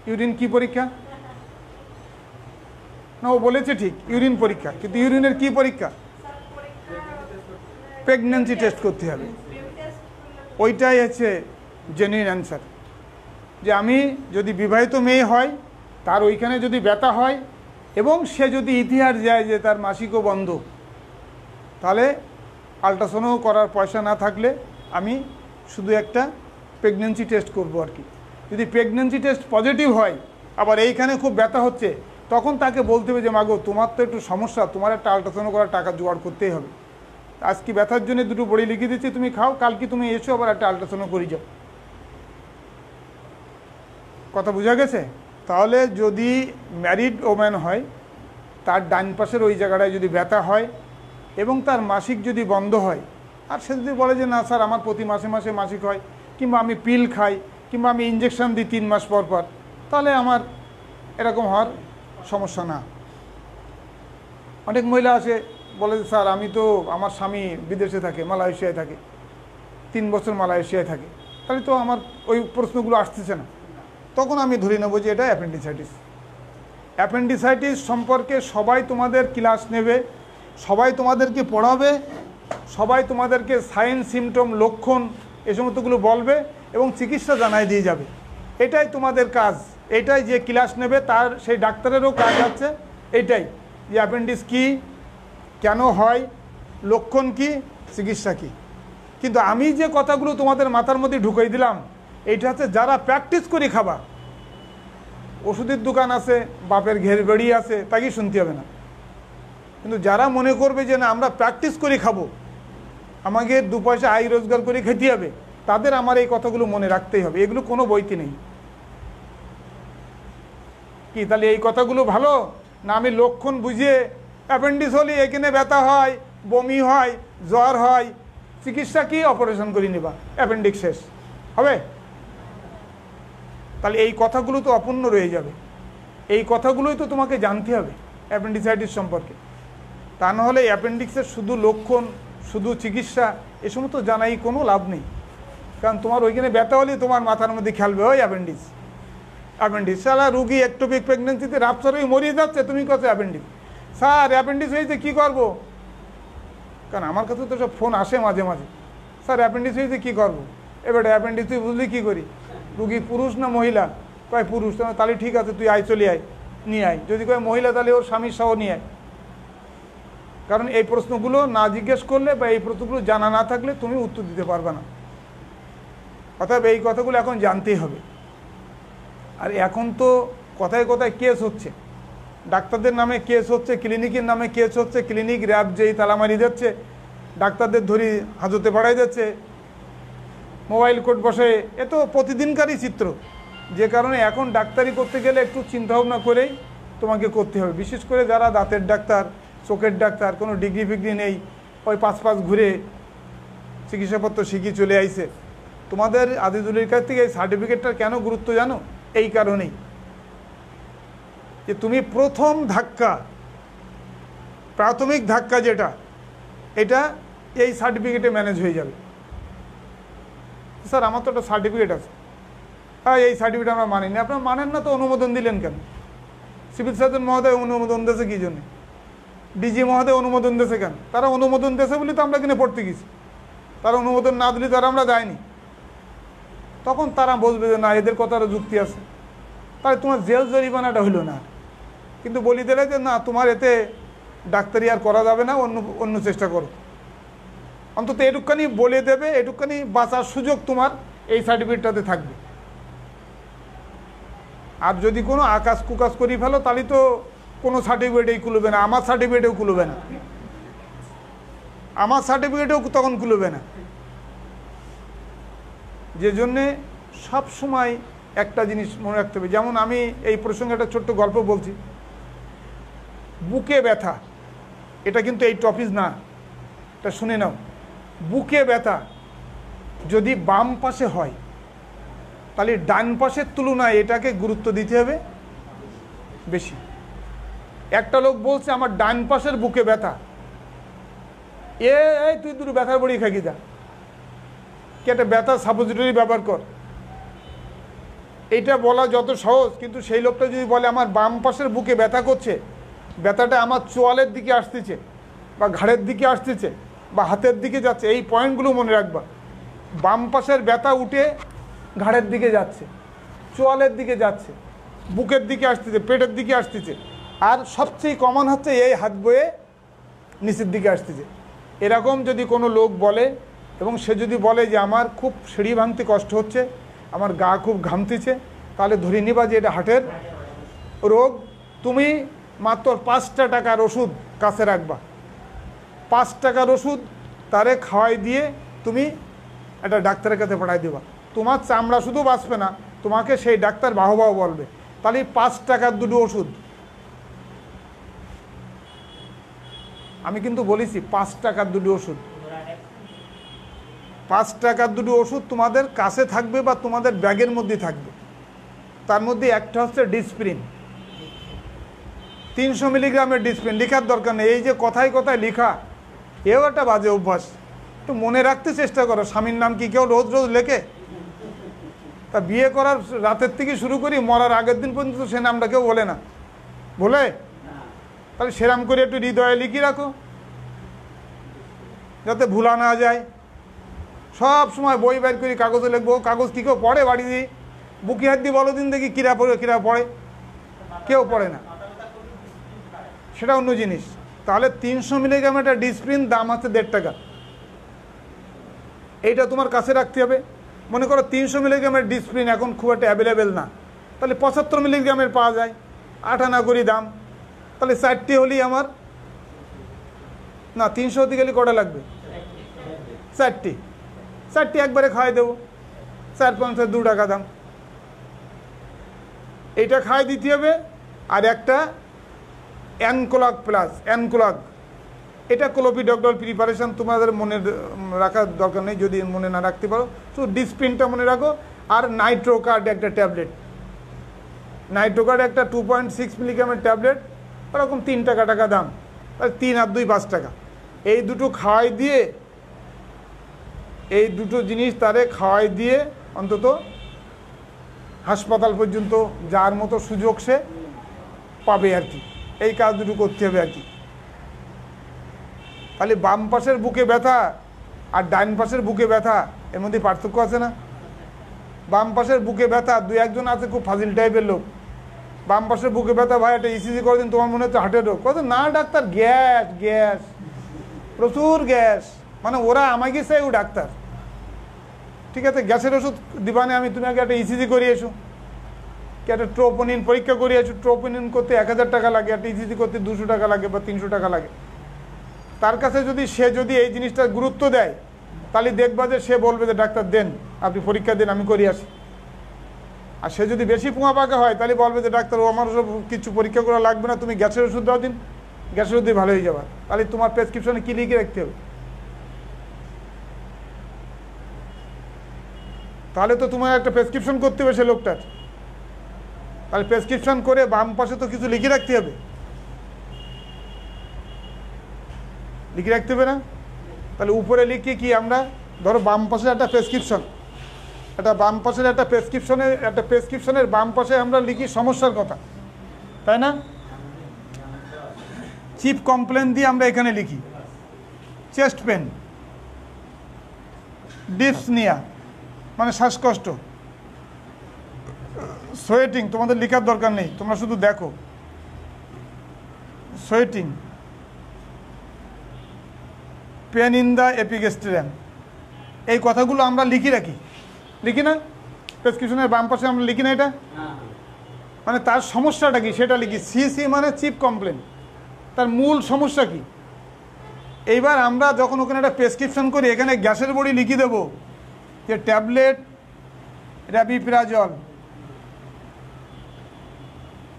ইউরিন কি পরীক্ষা? না, ও বলেছে ঠিক ইউরিন পরীক্ষা, কিন্তু ইউরিনের কি পরীক্ষা? প্রেগন্যান্সি টেস্ট করতে হবে। ওইটাই হচ্ছে জেনুইন অ্যান্সার। যে আমি যদি বিবাহিত মেয়ে হয়, তার ওইখানে যদি ব্যথা হয় এবং সে যদি ইতিহাস যায় যে তার মাসিকও বন্ধ, তাহলে আল্ট্রাসাউন্ড করার পয়সা না থাকলে আমি শুধু একটা প্রেগন্যান্সি টেস্ট করব আর কি। যদি প্রেগন্যান্সি টেস্ট পজিটিভ হয়, আবার এইখানে খুব ব্যথা হচ্ছে, তখন তাকে বলতে হবে যে মাগো তোমার তো একটু সমস্যা, তোমার একটা আল্ট্রাসাউন্ড করার টাকা জোগাড় করতেই হবে। আজকে ব্যথার জন্য 2টো বড়ি লিখে দিচ্ছি, তুমি খাও, কালকে তুমি এসো আবার একটা আল্ট্রাসাউন্ড করে যাও। কথা বোঝা গেছে? তাহলে যদি ম্যারিড ওম্যান হয়, তার ডান পাশের ওই জায়গাটায় যদি ব্যথা হয় এবং তার মাসিক যদি বন্ধ হয়, আর সে যদি বলে যে না স্যার আমার প্রতি মাসে মাসে মাসিক হয়, কিংবা আমি পিল খাই, কিংবা আমি ইঞ্জেকশন দিই 3 মাস পর পর, তাহলে আমার এরকম হওয়ার সমস্যা না। অনেক মহিলা আসে বলে যে স্যার আমি তো, আমার স্বামী বিদেশে থাকে, মালয়েশিয়ায় থাকে, 3 বছর মালয়েশিয়ায় থাকে, তাহলে তো আমার ওই প্রশ্নগুলো আসতেছে না। তখন আমি ধরে নেব যে এটা অ্যাপেন্ডিসাইটিস। অ্যাপেন্ডিসাইটিস সম্পর্কে সবাই তোমাদের ক্লাস নেবে, সবাই তোমাদেরকে পড়াবে, সবাই তোমাদেরকে সাইন সিমটম লক্ষণ এই সমস্তগুলো বলবে এবং চিকিৎসা জানাই দিয়ে যাবে। এটাই তোমাদের কাজ, এটাই যে ক্লাস নেবে তার সেই ডাক্তারেরও কাজ আছে এইটাই, যে অ্যাপেন্ডিক্স কী, কেন হয়, লক্ষণ কি, চিকিৎসা কী। কিন্তু আমি যে কথাগুলো তোমাদের মাথার মধ্যে ঢুকাই দিলাম, এইটা হচ্ছে যারা প্র্যাকটিস করে খাবা। ওষুধের দোকান আছে, বাপের ঘের বেড়ি আছে, তাকেই শুনতে হবে না। কিন্তু যারা মনে করবে যে না আমরা প্র্যাকটিস করে খাবো, আমাকে 2 পয়সা আয় রোজগার করে খেতে হবে, তাদের আমার এই কথাগুলো মনে রাখতেই হবে। এগুলো কোনো বইতে নেই কি? তাহলে এই কথাগুলো ভালো না? আমি লক্ষণ বুঝিয়ে অ্যাপেন্ডিক্স হলে এখানে ব্যথা হয়, বমি হয়, জ্বর হয়, চিকিৎসা কি, অপারেশন করে নেবা, অ্যাপেন্ডিক্স শেষ হবে? তাহলে এই কথাগুলো তো অপূর্ণ রয়ে যাবে। এই কথাগুলোই তো তোমাকে জানতে হবে অ্যাপেন্ডিসাইটিস সম্পর্কে। তা নাহলে অ্যাপেন্ডিক্সের শুধু লক্ষণ, শুধু চিকিৎসা এসব তো জানাই কোনো লাভ নেই। কারণ তোমার ওইখানে ব্যথা হলে তোমার মাথার মধ্যে খেলবে ওই অ্যাপেন্ডিক্স। অ্যাপেন্ডিক্স সারা রুগী একটোপিক প্রেগনেন্সিতে রাপচার হয়ে মরিয়ে যাচ্ছে, তুমি কত অ্যাপেন্ডিক্স, স্যার অ্যাপেন্ডিক্স হয়েছে কী করবো? কারণ আমার কাছে তো সব ফোন আসে মাঝে মাঝে, স্যার অ্যাপেন্ডিক্স হয়েছে কী করবো? এবার অ্যাপেন্ডিক্স তুই বুঝলি কী করি? রুগী পুরুষ না মহিলা? কয় পুরুষ। তাহলে ঠিক আছে তুই আয়, চলে আয়, নিয়ে আয়। যদি কয় মহিলা তাহলে ওর স্বামীর সহ নিয়ে আয়। কারণ এই প্রশ্নগুলো না জিজ্ঞেস করলে বা এই প্রশ্নগুলো জানা না থাকলে তুমি উত্তর দিতে পারবে না। অতএব এই কথাগুলো এখন জানতেই হবে। আর এখন তো কথায় কথায় কেস হচ্ছে, ডাক্তারদের নামে কেস হচ্ছে, ক্লিনিকের নামে কেস হচ্ছে, ক্লিনিক র্যাব যেই তালা মারি যাচ্ছে, ডাক্তারদের ধরি হাজতে বাড়াই যাচ্ছে, মোবাইল কোর্ট বসে, এ তো প্রতিদিনকারই চিত্র। যে কারণে এখন ডাক্তারি করতে গেলে একটু চিন্তাভাবনা করেই তোমাকে করতে হবে। বিশেষ করে যারা দাঁতের ডাক্তার, চোখের ডাক্তার, কোনো ডিগ্রি ফিগ্রি নেই, ওই পাশ ঘুরে চিকিৎসাপত্র শিখিয়ে চলে আইছে, তোমাদের আজিজুলের কাছ থেকে এই সার্টিফিকেটটার কেন গুরুত্ব জানো? এই কারণেই যে তুমি প্রথম ধাক্কা, প্রাথমিক ধাক্কা যেটা, এটা এই সার্টিফিকেটে ম্যানেজ হয়ে যাবে। স্যার আমার তো একটা সার্টিফিকেট আছে, হ্যাঁ এই সার্টিফিকেট আমরা মানি না। আপনারা মানেন না তো অনুমোদন দিলেন কেন? সিভিল সার্জন মহোদয় অনুমোদন দিয়েছে কী জন্য? ডিজি মহোদয় অনুমোদন দিয়েছে কেন? তারা অনুমোদন দিয়েছে বলে তো আমরা কিনে পড়তে গেছি, তারা অনুমোদন না দিলে তারা আমরা যাইনি। তখন তারা বলবে যে না এদের কথারও যুক্তি আছে, তাহলে তোমার জেল জরিমানাটা হইল না। কিন্তু বলি দিলে যে না তোমার এতে ডাক্তারি আর করা যাবে না, অন্য অন্য চেষ্টা করো। অন্তত এটুকখানি বলে দেবে, এটুকখানি বাঁচার সুযোগ তোমার এই সার্টিফিকেটটাতে থাকবে। আর যদি কোনো আকাশ কুকাশ করি ফেলো তাহলে তো কোনো সার্টিফিকেটেই খুলবে না, আমার সার্টিফিকেটেও খুলবে না, আমার সার্টিফিকেটেও তখন খুলবে না। যে জন্যে সবসময় একটা জিনিস মনে রাখতে হবে। যেমন আমি এই প্রসঙ্গে একটা ছোট্ট গল্প বলছি। বুকে ব্যথা, এটা কিন্তু এই টপিক না, এটা শুনে নাও। বুকে ব্যথা যদি বাম পাশে হয় তাহলে ডান পাশের তুলনায় এটাকে গুরুত্ব দিতে হবে বেশি। একটা লোক বলছে আমার ডান পাশের বুকে ব্যথা, এই তুই দুটো ব্যথার বড়ি খাকি যা, কি একটা ব্যথা সাপোজিটরি ব্যবহার কর। এইটা বলা যত সহজ, কিন্তু সেই লোকটা যদি বলে আমার বাম পাশের বুকে ব্যথা করছে, ব্যথাটা আমার চোয়ালের দিকে আসতেছে বা ঘাড়ের দিকে আসতেছে বা হাতের দিকে যাচ্ছে, এই পয়েন্টগুলো মনে রাখবা। বাম পাশের ব্যথা উঠে ঘাড়ের দিকে যাচ্ছে, চোয়ালের দিকে যাচ্ছে, বুকের দিকে আসতেছে, পেটের দিকে আসতেছে, আর সবচেয়ে কমন হচ্ছে এই হাত বয়ে নিচের দিকে আসতেছে। এরকম যদি কোনো লোক বলে এবং সে যদি বলে যে আমার খুব সিঁড়ি ভাঙতে কষ্ট হচ্ছে, আমার গা খুব ঘামতেছে, তাহলে ধরে নিবা যে এটা হার্টের রোগ। তুমি মাত্র 5টা টাকার ওষুধ কাছে রাখবা, 5 টাকার ওষুধ তারে খাওয়াই দিয়ে তুমি একটা ডাক্তারের কাছে পাঠাই দেবা। তোমার চামড়া শুধু বাঁচবে না, তোমাকে সেই ডাক্তার বাহবাহ বলবে। তাহলে 5 টাকার দুটো ওষুধ, আমি কিন্তু বলেছি 5 টাকার দুটো ওষুধ, 5 টাকার দুটো ওষুধ তোমাদের কাছে থাকবে বা তোমাদের ব্যাগের মধ্যে থাকবে। তার মধ্যে একটা হচ্ছে ডিসপ্রিন, 300 মিলিগ্রামের ডিসপ্রিন। লেখার দরকার নেই, এই যে কথায় কথায় লেখা, এও একটা বাজে অভ্যাস। একটু মনে রাখতে চেষ্টা করো। স্বামীর নাম কি কেউ রোজ রোজ লেখে? তা বিয়ে করার রাতের থেকে শুরু করি মরার আগের দিন পর্যন্ত সে নামটা কেউ বলে না, বলে? তাহলে সেরাম করে একটু হৃদয়ে লিখিয়ে রাখো যাতে ভুলা না যায়। সব সময় বই বের করি কাগজে লিখবো, কাগজ কী কেউ পড়ে? বাড়ি দিয়ে বুকি হাত দিয়ে বলো দিন দেখি কিরা পড়ে, কিরা পড়ে? কেউ পড়ে না, সেটা অন্য জিনিস। তাহলে 300 মিলিগ্রাম একটা ডিসপ্রিন, দাম আছে 1.5 টাকা। এইটা তোমার কাছে রাখতে হবে। মনে করো 300 মিলিগ্রামের ডিসপ্রিন এখন খুব একটা অ্যাভেলেবেল না, তাহলে 75 মিলিগ্রামের পাওয়া যায়, 8 আনা করে দাম। তাহলে 4টি হলেই আমার, না 300 হতে গেলে কটা লাগবে? 4টি একবারে খাওয়াই দেবো, 4-5 2 টাকা দাম। এইটা খাওয়াই দিতে হবে। আর একটা অ্যানকোলাগ প্লাস, অ্যানকোলাগ, এটা ক্লোপিডগ্রল প্রিপারেশন তোমাদের মনে রাখার দরকার নেই যদি মনে না রাখতে পারো, তো ডিসপ্রিনটা মনে রাখো। আর নাইট্রোকার্ড একটা ট্যাবলেট, নাইট্রোকার্ড একটা 2.6 মিলিগ্রামের ট্যাবলেট, ওরকম 3 টাকা দাম, তাহলে 3 আর 2 5 টাকা। এই দুটো খাওয়াই দিয়ে, এই দুটো জিনিস তারে খাওয়াই দিয়ে অন্তত হাসপাতাল পর্যন্ত যার মতো সুযোগ সে পাবে আর কি। এই কাজ দুটো করতে হবে আর কি। তাহলে বাম পাশের বুকে ব্যথা আর ডান পাশের বুকে ব্যথা, এর মধ্যে পার্থক্য আছে না? বাম পাশের বুকে ব্যথা, 2-1 আছে খুব ফাজিল টাইপের লোক, বাম পাশের বুকে ব্যথা, ভাই একটা ইসিজি করে দিন, তোমার মনে হচ্ছে হার্টের রোগ। কত না ডাক্তার, গ্যাস, প্রচুর গ্যাস। মানে ওরা আমাকে চাই ও ডাক্তার, ঠিক আছে গ্যাসের ওষুধ দিবানে আমি, তুমি আগে একটা ইসিজি করিয়ে এসো, কি একটা ট্রোপোনিন পরীক্ষা করিয়ে এসো। ট্রোপোনিন করতে 1000 টাকা লাগে, একটা ইসিজি করতে 200 টাকা লাগে বা 300 টাকা লাগে। তার কাছে যদি সে যদি এই জিনিসটা গুরুত্ব দেয়, তাহলে দেখবা যে সে বলবে যে ডাক্তার দেন, আপনি পরীক্ষা দেন, আমি করিয়ে আসি। আর সে যদি বেশি পুঁয়া পাকা হয়, তাহলে বলবে যে ডাক্তার ও আমার ওসব কিছু পরীক্ষা করা লাগবে না, তুমি গ্যাসের ওষুধ দাও দিন, গ্যাসের ওষুধ ভালো হয়ে যাবে। তাহলে তোমার প্রেসক্রিপশনে কী লিখে রাখতে হবে? তাহলে তো তোমার একটা প্রেসক্রিপশন করতে হবে সে লোকটার, তাহলে প্রেসক্রিপশন করে বাম পাশে তো কিছু লিখে রাখতে হবে, লিখে রাখতে হবে না? তাহলে উপরে লিখি কি আমরা, ধরো বাম পাশে একটা প্রেসক্রিপশন, একটা বাম পাশের একটা প্রেসক্রিপশনের বাম পাশে আমরা লিখি সমস্যার কথা, তাই না? চিফ কমপ্লেন দিয়ে আমরা এখানে লিখি চেস্ট পেন, ডিপসনিয়া মানে শ্বাসকষ্ট, সোয়েটিং তোমাদের লেখার দরকার নেই, তোমরা শুধু দেখো। Sweating, pain in the epigastrium, এই কথাগুলো আমরা লিখি না? প্রেসক্রিপশনের বাম পাশে আমরা লিখি না এটা? মানে তার সমস্যাটা কি সেটা লিখি। সিসি মানে চিফ কমপ্লেন, তার মূল সমস্যা কি। এইবার আমরা যখন ওখানে একটা প্রেসক্রিপশন করি এখানে গ্যাসের বড়ি লিখে দেবো যে ট্যাবলেট র্যাবিপ্রাজল,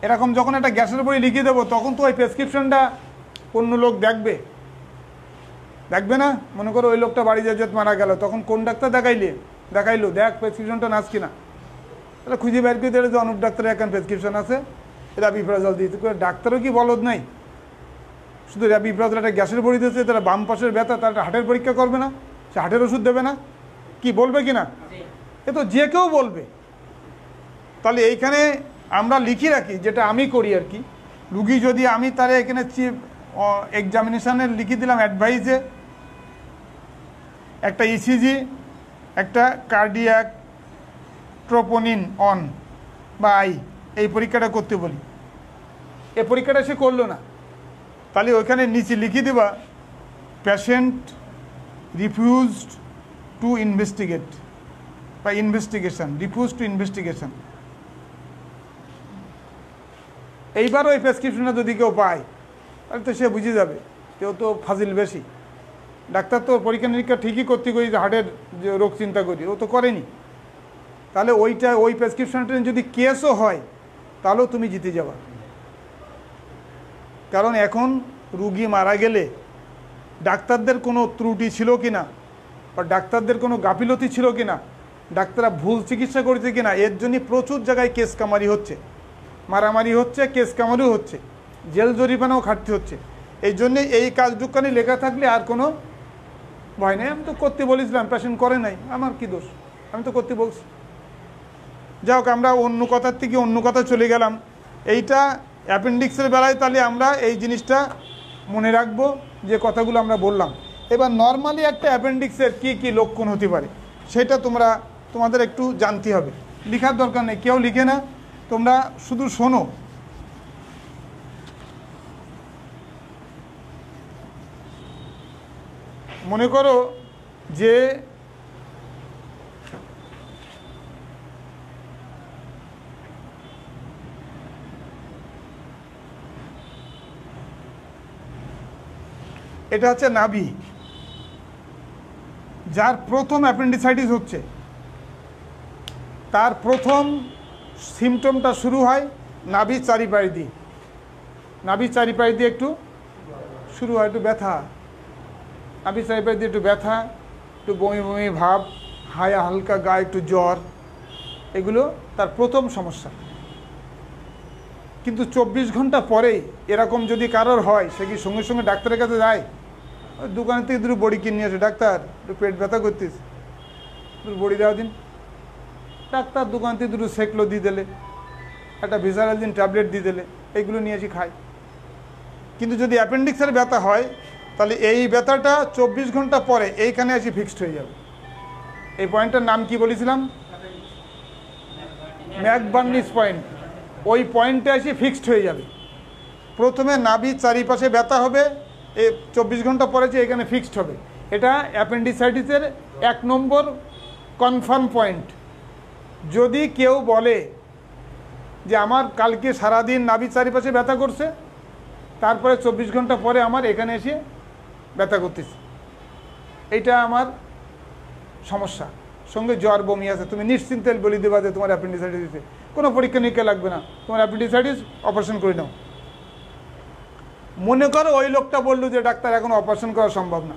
এরকম যখন একটা গ্যাসের বড়ি লিখে দেবো তখন তো ওই প্রেসক্রিপশনটা অন্য লোক দেখবে না? মনে করো ওই লোকটা বাড়ি যেতে মারা গেল, তখন কোন ডাক্তার দেখাইলো দেখ প্রেসক্রিপশনটা নাচ কিনা, তাহলে খুঁজে বের করে দিলে যে অনুপ ডাক্তারের এখন প্রেসক্রিপশন আছে র্যাবিপ্রাজল দিতে, ডাক্তারও কি বলদ নাই? শুধু র্যাবিপ্রাজল একটা গ্যাসের বড়ি দিয়েছে, তারা বাম পাশের ব্যথা, তার হার্টের পরীক্ষা করবে না? সে হার্টের ওষুধ দেবে না? কি বলবে কি না? এ তো যে কেউ বলবে। তাহলে এইখানে আমরা লিখি রাখি, যেটা আমি করি আর কি। রুগী যদি আমি তার এখানে চিফ এক্সামিনেশানে লিখে দিলাম অ্যাডভাইসে একটা ইসিজি, একটা কার্ডিয়াক ট্রোপোনিন অন বা আই, এই পরীক্ষাটা করতে বলি, এই পরীক্ষাটা সে করলো না, তাহলে ওইখানে নিচে লিখে দেবা পেশেন্ট রিফিউজড টু ইনভেস্টিগেট বা রিফিউজ টু ইনভেস্টিগেশন। এইবার ওই প্রেসক্রিপশনটা যদি কেউ পায় তাহলে তো সে বুঝে যাবে কেউ তো ফাজিল বেশি, ডাক্তার তো পরীক্ষা নিরীক্ষা ঠিকই করতে করি, হার্টের যে রোগ চিন্তা করি, ও তো করেনি। তাহলে ওই প্রেসক্রিপশনটা যদি কেসও হয় তাহলেও তুমি জিতে যাবা। কারণ এখন রুগী মারা গেলে ডাক্তারদের কোনো ত্রুটি ছিল কি না, বা ডাক্তারদের কোনো গাফিলতি ছিল কি না, ডাক্তাররা ভুল চিকিৎসা করেছে কি না, এর জন্যই প্রচুর জায়গায় কেস কামারি হচ্ছে, মারামারি হচ্ছে, কেস কামারিও হচ্ছে, জেল জরিমানাও খাটতে হচ্ছে। এই জন্যে এই কাজটুকানি লেখা থাকলে আর কোনো ভয় নেই। আমি তো করতে বলেছিলাম, পেশেন্ট করে নাই, আমার কি দোষ, আমি তো করতে বলছি। যাই হোক, আমরা অন্য কথার থেকে অন্য কথা চলে গেলাম। এইটা অ্যাপেন্ডিক্সের বেলায় তাহলে আমরা এই জিনিসটা মনে রাখবো যে কথাগুলো আমরা বললাম। এবার নর্মালি একটা অ্যাপেন্ডিক্সের কি কি লক্ষণ হতে পারে সেটা তোমাদের একটু জানতে হবে। লেখার দরকার নেই, কেউ লিখে না, তোমরা শুধু শোনো। মনে করো যে এটা হচ্ছে নাভি, যার প্রথম অ্যাপেন্ডিসাইটিস হচ্ছে, তার প্রথম সিমটমটা শুরু হয় নাভির চারিপাশ দিয়ে। নাভির চারিপাশ দিয়ে একটু শুরু হয়, একটু ব্যথা, নাভির চারিপাশ দিয়ে একটু ব্যথা, একটু বমি বমি ভাব, হালকা গায়ে একটু জ্বর, এগুলো তার প্রথম সমস্যা। কিন্তু 24 ঘন্টা পরেই এরকম যদি কারোর হয়, সে কি সঙ্গে সঙ্গে ডাক্তারের কাছে যায়? দোকান থেকে দুটো বড়ি কিনে নিয়ে আসে, ডাক্তার একটু পেট ব্যথা করতিস, দুটো বড়ি দেওয়া দিন। ডাক্তার দোকান থেকে দুটো সেকলো দিয়ে দিলে, একটা ভিসারালজিন ট্যাবলেট দিয়ে দিলে, এইগুলো নিয়ে এসে খায়। কিন্তু যদি অ্যাপেন্ডিক্সের ব্যথা হয় তাহলে এই ব্যথাটা 24 ঘন্টা পরে এইখানে এসে ফিক্সড হয়ে যাবে। এই পয়েন্টটার নাম কি বলেছিলাম? ম্যাকবার্নিস পয়েন্ট। ওই পয়েন্টে এসে ফিক্সড হয়ে যাবে। প্রথমে নাভির চারিপাশে ব্যথা হবে, এই 24 ঘন্টা পরে যে এখানে ফিক্সড হবে। এটা অ্যাপেন্ডিসাইটিসের 1 নম্বর কনফার্ম পয়েন্ট। যদি কেউ বলে যে আমার কালকে সারাদিন নাভির চারিপাশে ব্যথা করছে, তারপরে 24 ঘন্টা পরে আমার এখানে এসে ব্যথা করতেছে, এইটা আমার সমস্যা, সঙ্গে জ্বর বমি আছে, তুমি নিশ্চিন্তে বলে দেবা যে তোমার অ্যাপেন্ডিসাইটিস হয়েছে, কোনো পরীক্ষা নিরীক্ষা লাগবে না, তোমার অ্যাপেন্ডিসাইটিস, অপারেশন করে নাও। মনে করো ওই লোকটা বললো যে ডাক্তার এখন অপারেশন করা সম্ভব না,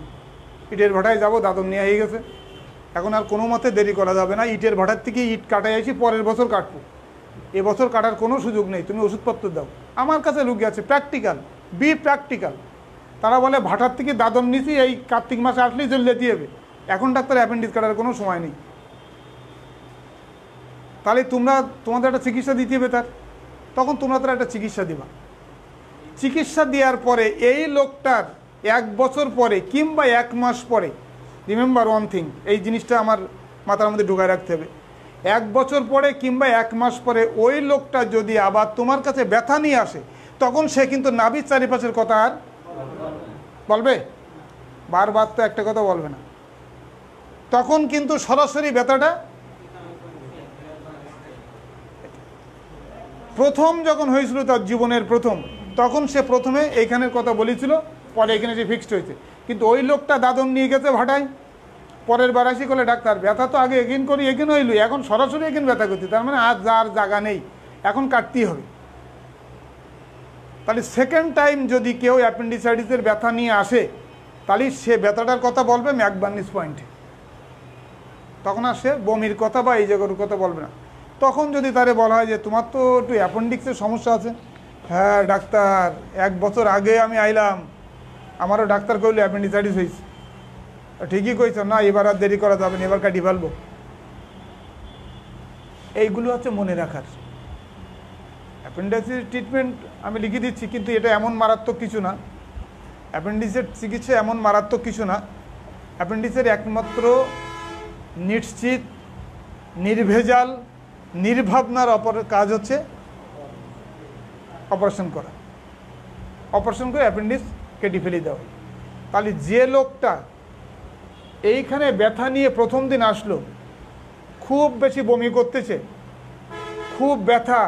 ইটের ভাটায় যাবো, দাদন নেওয়া হয়ে গেছে, এখন আর কোনো মতে দেরি করা যাবে না, ইটের ভাটার থেকে ইট কাটাই আসি, পরের বছর কাটবো, এবছর কাটার কোনো সুযোগ নেই, তুমি ওষুধপত্র দাও। আমার কাছে রুগী আছে, প্র্যাকটিক্যাল, প্র্যাকটিক্যাল, তারা বলে ভাটার থেকে দাদন নিছি, এই কার্তিক মাসে আসলেই চলে যেতে হবে, এখন ডাক্তার অ্যাপেন্ডিক্স কাটার কোনো সময় নেই। তাহলে তোমাদের একটা চিকিৎসা দিতে হবে তার, তখন তোমরা তার একটা চিকিৎসা দিবা। চিকিৎসা দেওয়ার পরে এই লোকটার 1 বছর পরে কিংবা 1 মাস পরে, রিমেম্বার ওয়ান থিং, এই জিনিসটা আমার মাথার মধ্যে ঢুকায় রাখতে হবে, 1 বছর পরে কিংবা 1 মাস পরে ওই লোকটা যদি আবার তোমার কাছে ব্যথা নিয়ে আসে, তখন সে কিন্তু নাভির চারিপাশের কথা আর বলবে, বারবার তো একটা কথা বলবে না, তখন কিন্তু সরাসরি ব্যথাটা প্রথম যখন হয়েছিল তার জীবনের প্রথম, তখন সে প্রথমে এইখানের কথা বলেছিল, পরে এখানে যে ফিক্সড হয়েছে। কিন্তু ওই লোকটা দাদন নিয়ে গেছে ভাটায়, পরের বার আসি করলে ডাক্তার ব্যথা তো আগে এগিন করি এগিন হইল, এখন সরাসরি এগিন ব্যথা করতে, তার মানে আজ যার জায়গা নেই, এখন কাটতেই হবে। তাহলে সেকেন্ড টাইম যদি কেউ অ্যাপেন্ডিসাইটিসের ব্যথা নিয়ে আসে, তাহলে সে ব্যথাটার কথা বলবে ম্যাকবার্নিস পয়েন্টে, তখন আর সে বমির কথা বা এই জায়গার কথা বলবে না। তখন যদি তারে বলা হয় যে তোমার তো একটু অ্যাপেন্ডিক্সের সমস্যা আছে, হ্যাঁ ডাক্তার 1 বছর আগে আমি আইলাম, আমারও ডাক্তার কইলো অ্যাপেন্ডিসাইটিস হয়েছে, ঠিকই কইছ, না এবার আর দেরি করা যাবে না, এবার কাটি ফেলবো। এইগুলো হচ্ছে মনে রাখার। অ্যাপেন্ডিক্সের ট্রিটমেন্ট আমি লিখে দিচ্ছি, কিন্তু এটা এমন মারাত্মক কিছু না, অ্যাপেন্ডিক্সের চিকিৎসা এমন মারাত্মক কিছু না। অ্যাপেন্ডিক্সের একমাত্র নিশ্চিত, নির্ভেজাল, নির্ভাবনার কাজ হচ্ছে অপারেশন করা, অপারেশন করে অ্যাপেন্ডিক্স কেটে ফেলে দেওয়া। তাহলে যে লোকটা এইখানে ব্যথা নিয়ে প্রথম দিন আসলো, খুব বেশি বমি করতেছে, খুব ব্যথা,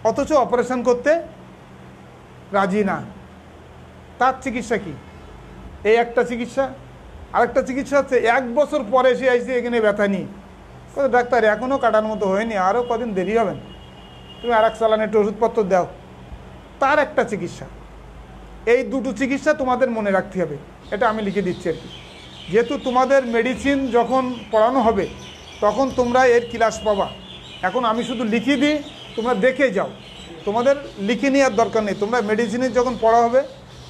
অথচ অপারেশন করতে রাজি না, তার চিকিৎসা কি? এই একটা চিকিৎসা। আরেকটা চিকিৎসা হচ্ছে 1 বছর পরে এসে আসছে এখানে ব্যথা নিয়ে, ডাক্তার এখনও কাটার মতো হয়নি, আরও কদিন দেরি হবেন, তুমি আর এক চালান একটু ওষুধপত্র দাও, তার একটা চিকিৎসা। এই দুটো চিকিৎসা তোমাদের মনে রাখতে হবে, এটা আমি লিখে দিচ্ছি আর কি। যেহেতু তোমাদের মেডিসিন যখন পড়ানো হবে তখন তোমরা এর ক্লাস পাবা, এখন আমি শুধু লিখে দিই, তোমরা দেখে যাও, তোমাদের লিখে নেওয়ার দরকার নেই, তোমরা মেডিসিনের যখন পড়া হবে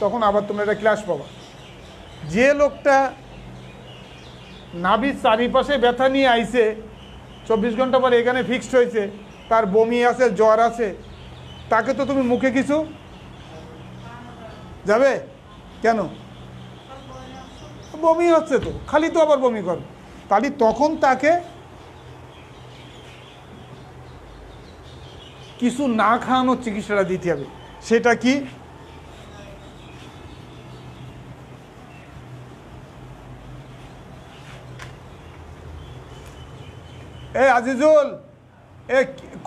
তখন আবার তোমরা এটা ক্লাস পাবা। যে লোকটা নাভির চারিপাশে ব্যথা নিয়ে আইছে, 24 ঘন্টা পরে এখানে ফিক্সড হয়েছে, তার বমি আছে, জ্বর আছে, তাকে তো তুমি মুখে কিছু যাবে কেন? বমি হচ্ছে তো, খালি তো আবার বমি করো, তাহলে তখন তাকে কিছু না খাওয়ানোর চিকিৎসাটা দিতে হবে। সেটা কি? এ আজিজুল, এ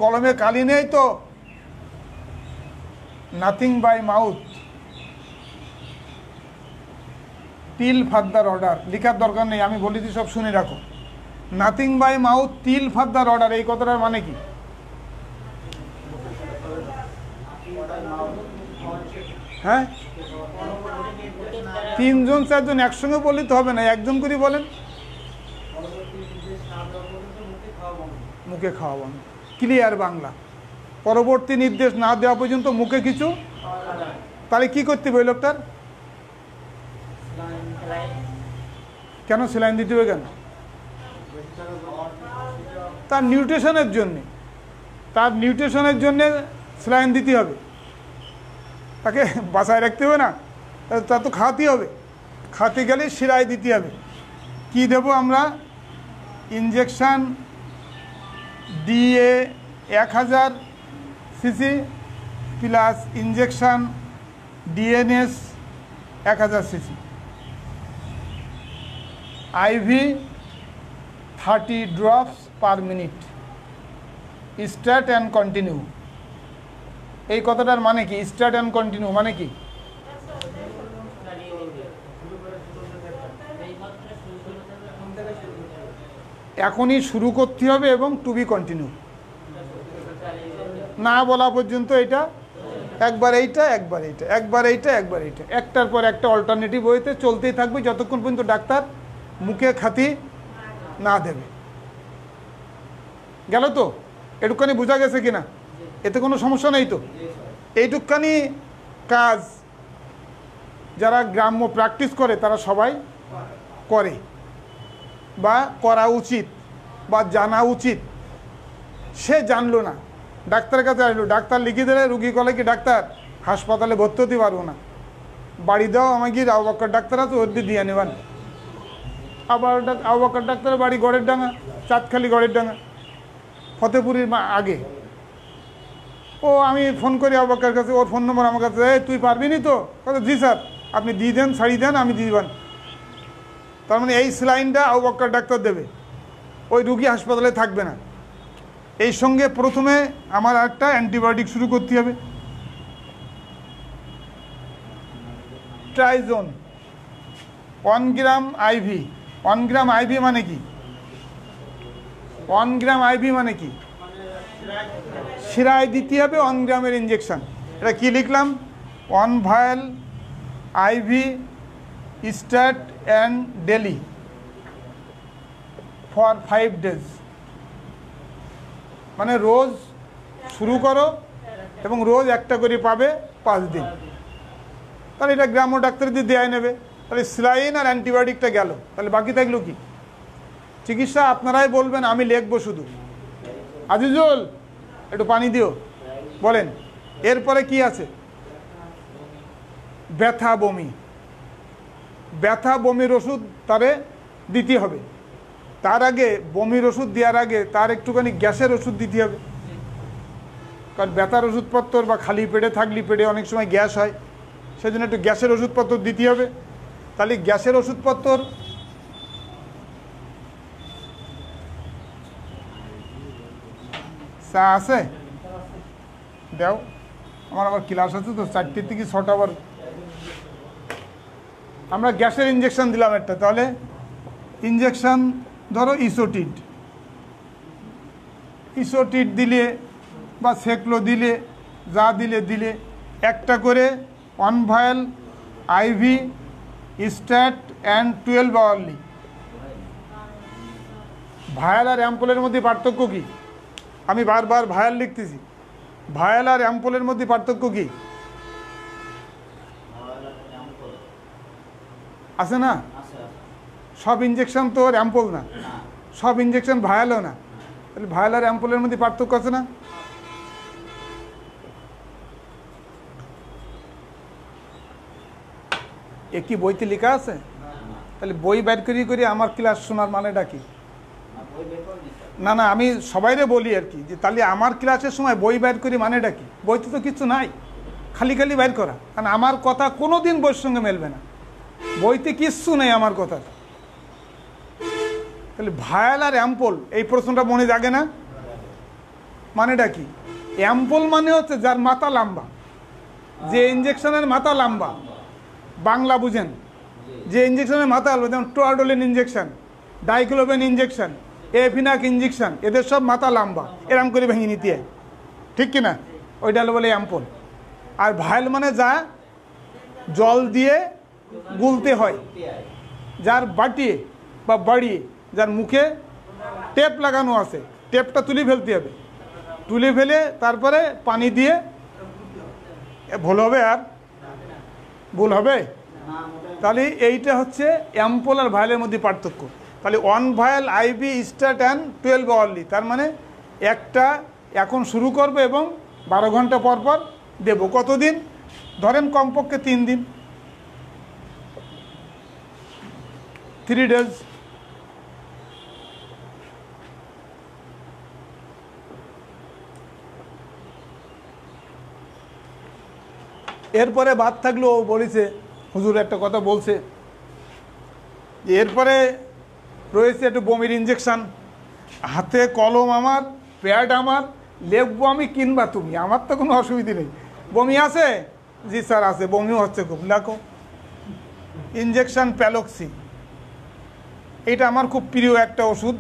কলমে কালি নেই তো? Nothing by mouth, till further order, লেখার দরকার নেই, আমি বলি সব শুনে রাখো। Nothing by mouth till further order, এই কথাটার মানে কি? হ্যাঁ, 3 জন 4 জন একসঙ্গে বললে তো হবে না, একজন করে বলেন। মুখে খাওয়া বন্ধ, ক্লিয়ার বাংলা। পরবর্তী নির্দেশ না দেওয়া পর্যন্ত মুখে কিছু, তাহলে কি করতে হবে ওই লোকটার? কেন স্যালাইন দিতে হবে? কেন? তার নিউট্রিশনের জন্যে, তার নিউট্রিশনের জন্যে স্যালাইন দিতে হবে, তাকে বাঁচায় রাখতে হবে না, তা তো খাওয়াতে হবে, খাতে গেলে শিরায় দিতে হবে। কি দেবো আমরা? Injection DA 1000 cc plus injection DNS 1000 cc, IV 30 drops per minute, start and continue. এই কথাটার মানে কি? স্টার্ট অ্যান্ড কন্টিনিউ মানে কি? এখনই শুরু করতে হবে এবং টু বি কন্টিনিউ, না বলা পর্যন্ত এটা একবার এইটা, একবার এইটা, একবার এইটা, একবার এইটা, একটার পর একটা অল্টারনেটিভ ওয়েতে চলতেই থাকবে যতক্ষণ পর্যন্ত ডাক্তার মুখে খাতি না দেবে। গেল তো? এটুকখানি বোঝা গেছে কিনা? এতে কোনো সমস্যা নেই তো? এইটুকখানি কাজ যারা গ্রাম্য প্র্যাকটিস করে তারা সবাই করে বা করা উচিত বা জানা উচিত। সে জানলো না, ডাক্তারের কাছে আসলো, ডাক্তার লিখে দিলে, রুগী বলে কি ডাক্তার হাসপাতালে ভর্তি হতে পারবো না, বাড়ি দাও আমাকে, আবু বকর ডাক্তার আছে ওর দিয়ে নেবেন। আবার আবু বকর ডাক্তারের বাড়ি গড়ের ডাঙ্গা, চাঁদখালি গড়ের ডাঙ্গা, ফতেপুরীর আগে। ও আমি ফোন করি আবু বকরের কাছে, ওর ফোন নম্বর আমার কাছে, তুই পারবি নি তো? জি স্যার, আপনি দিয়ে দেন, ছাড়িয়ে দেন, আমি দিয়ে দেবেন। তার মানে এই স্যালাইনটা আবু বকর ডাক্তার দেবে, ওই রুগী হাসপাতালে থাকবে না। এই সঙ্গে প্রথমে আমার একটা অ্যান্টিবায়োটিক শুরু করতে হবে, ট্রাইজোন 1 গ্রাম আইভি। 1 গ্রাম আইভি মানে কি? 1 গ্রাম আইভি মানে কি? শিরায় দিতে হবে 1 গ্রামের ইঞ্জেকশন। এটা কি লিখলাম? 1 vial IV start and daily for 5 days। মানে রোজ শুরু করো এবং রোজ একটা করে পাবে 5 দিন। তাহলে এটা গ্রাম্য ডাক্তার দিয়ে দেয়া নেবে, তাহলে স্যালাইন আর অ্যান্টিবায়োটিকটা গেল। তাহলে বাকি থাকলো কি? চিকিৎসা আপনারাই বলবেন, আমি লিখবো শুধু। আজিজুল একটু পানি দিও, বলেন। এরপরে কি আছে? ব্যথা বমি। ব্যথা বমির ওষুধ তারে দিতে হবে। তার আগে বমির ওষুধ দেওয়ার আগে তার একটুখানি গ্যাসের ওষুধ দিতে হবে, কারণ ব্যথার ওষুধপত্র বা খালি পেটে থাকলে পেটে অনেক সময় গ্যাস হয়, সেই জন্য একটু গ্যাসের ওষুধপত্র দিতে হবে। তাহলে গ্যাসের ওষুধপত্র চা আছে দাও, আমার আবার ক্লাস আছে তো 4টে থেকে 6টা। আবার আমরা গ্যাসের ইঞ্জেকশন দিলাম একটা, তাহলে ইঞ্জেকশন ধরো ইসোটিট দিলে বা সেকলো দিলে, যা দিলে একটা করে 1 vial IV stat and 12 hourly. Vial আর অ্যাম্পলের মধ্যে পার্থক্য কি? আমি বারবার ভায়াল লিখতেছি। ভায়াল আর অ্যাম্পলের মধ্যে পার্থক্য কি আছে না? সব ইঞ্জেকশন তো অ্যাম্পল না, সব ইঞ্জেকশন ভায়ালও না। তাহলে ভায়াল আর অ্যাম্পলের মধ্যে পার্থক্য আছে না? এ কি বইতে লেখা আছে? তাহলে বই বের করি আমার ক্লাস শোনার মানেটা কি? না না, আমি সবাইরে বলি আর কি, যে তাহলে আমার ক্লাসের সময় বই বের করি মানেটা কি? বইতে তো কিছু নাই, খালি বের করা। কারণ আমার কথা কোনো দিন বইয়ের সঙ্গে মেলবে না, বইতে কিচ্ছু নেই আমার কথা। তাহলে ভায়াল আর অ্যাম্পল, এই প্রশ্নটা মনে জাগে না? মানেটা কি? অ্যাম্পল মানে হচ্ছে যার মাথা লম্বা, যে ইঞ্জেকশনের মাথা লম্বা। বাংলা বুঝেন, যে ইঞ্জেকশনের মাথা লম্বা, যেমন টোয়াডোলিন ইঞ্জেকশন, ডাইক্লোবেন ইঞ্জেকশন, এফিনাক ইঞ্জেকশন, এদের সব মাথা লম্বা, এরম করে ভেঙে নিতে হয়, ঠিক কিনা? ওইটা হলো বলে অ্যাম্পল। আর ভায়াল মানে যা জল দিয়ে গুলতে হয়, যার বাটিয়ে বা বাড়িয়ে, যার মুখে টেপ লাগানো আছে, টেপটা তুলে ফেলতে হবে, তুলে ফেলে তারপরে পানি দিয়ে। ভুল হবে? আর ভুল হবে? তাহলে এইটা হচ্ছে অ্যাম্পল আর ভায়ালের মধ্যে পার্থক্য। তাহলে 1 vial IV start and 12 hourly, তার মানে একটা এখন শুরু করবে এবং 12 ঘন্টা পর পর দেব। কতদিন? ধরেন কমপক্ষে 3 দিন, 3 days। এরপরে বাদ থাকলো, ও বলেছে হুজুর একটা কথা বলছে যে এরপরে রয়েছে একটু বমির ইঞ্জেকশন। হাতে কলম আমার, প্যাড আমার, লিখবো আমি, কিনবা তুমি, আমার তো কোনো অসুবিধে নেই। বমি আছে? জি স্যার আছে, বমিও হচ্ছে খুব। লেখো ইঞ্জেকশন প্যালক্সি, এটা আমার খুব প্রিয় একটা ওষুধ।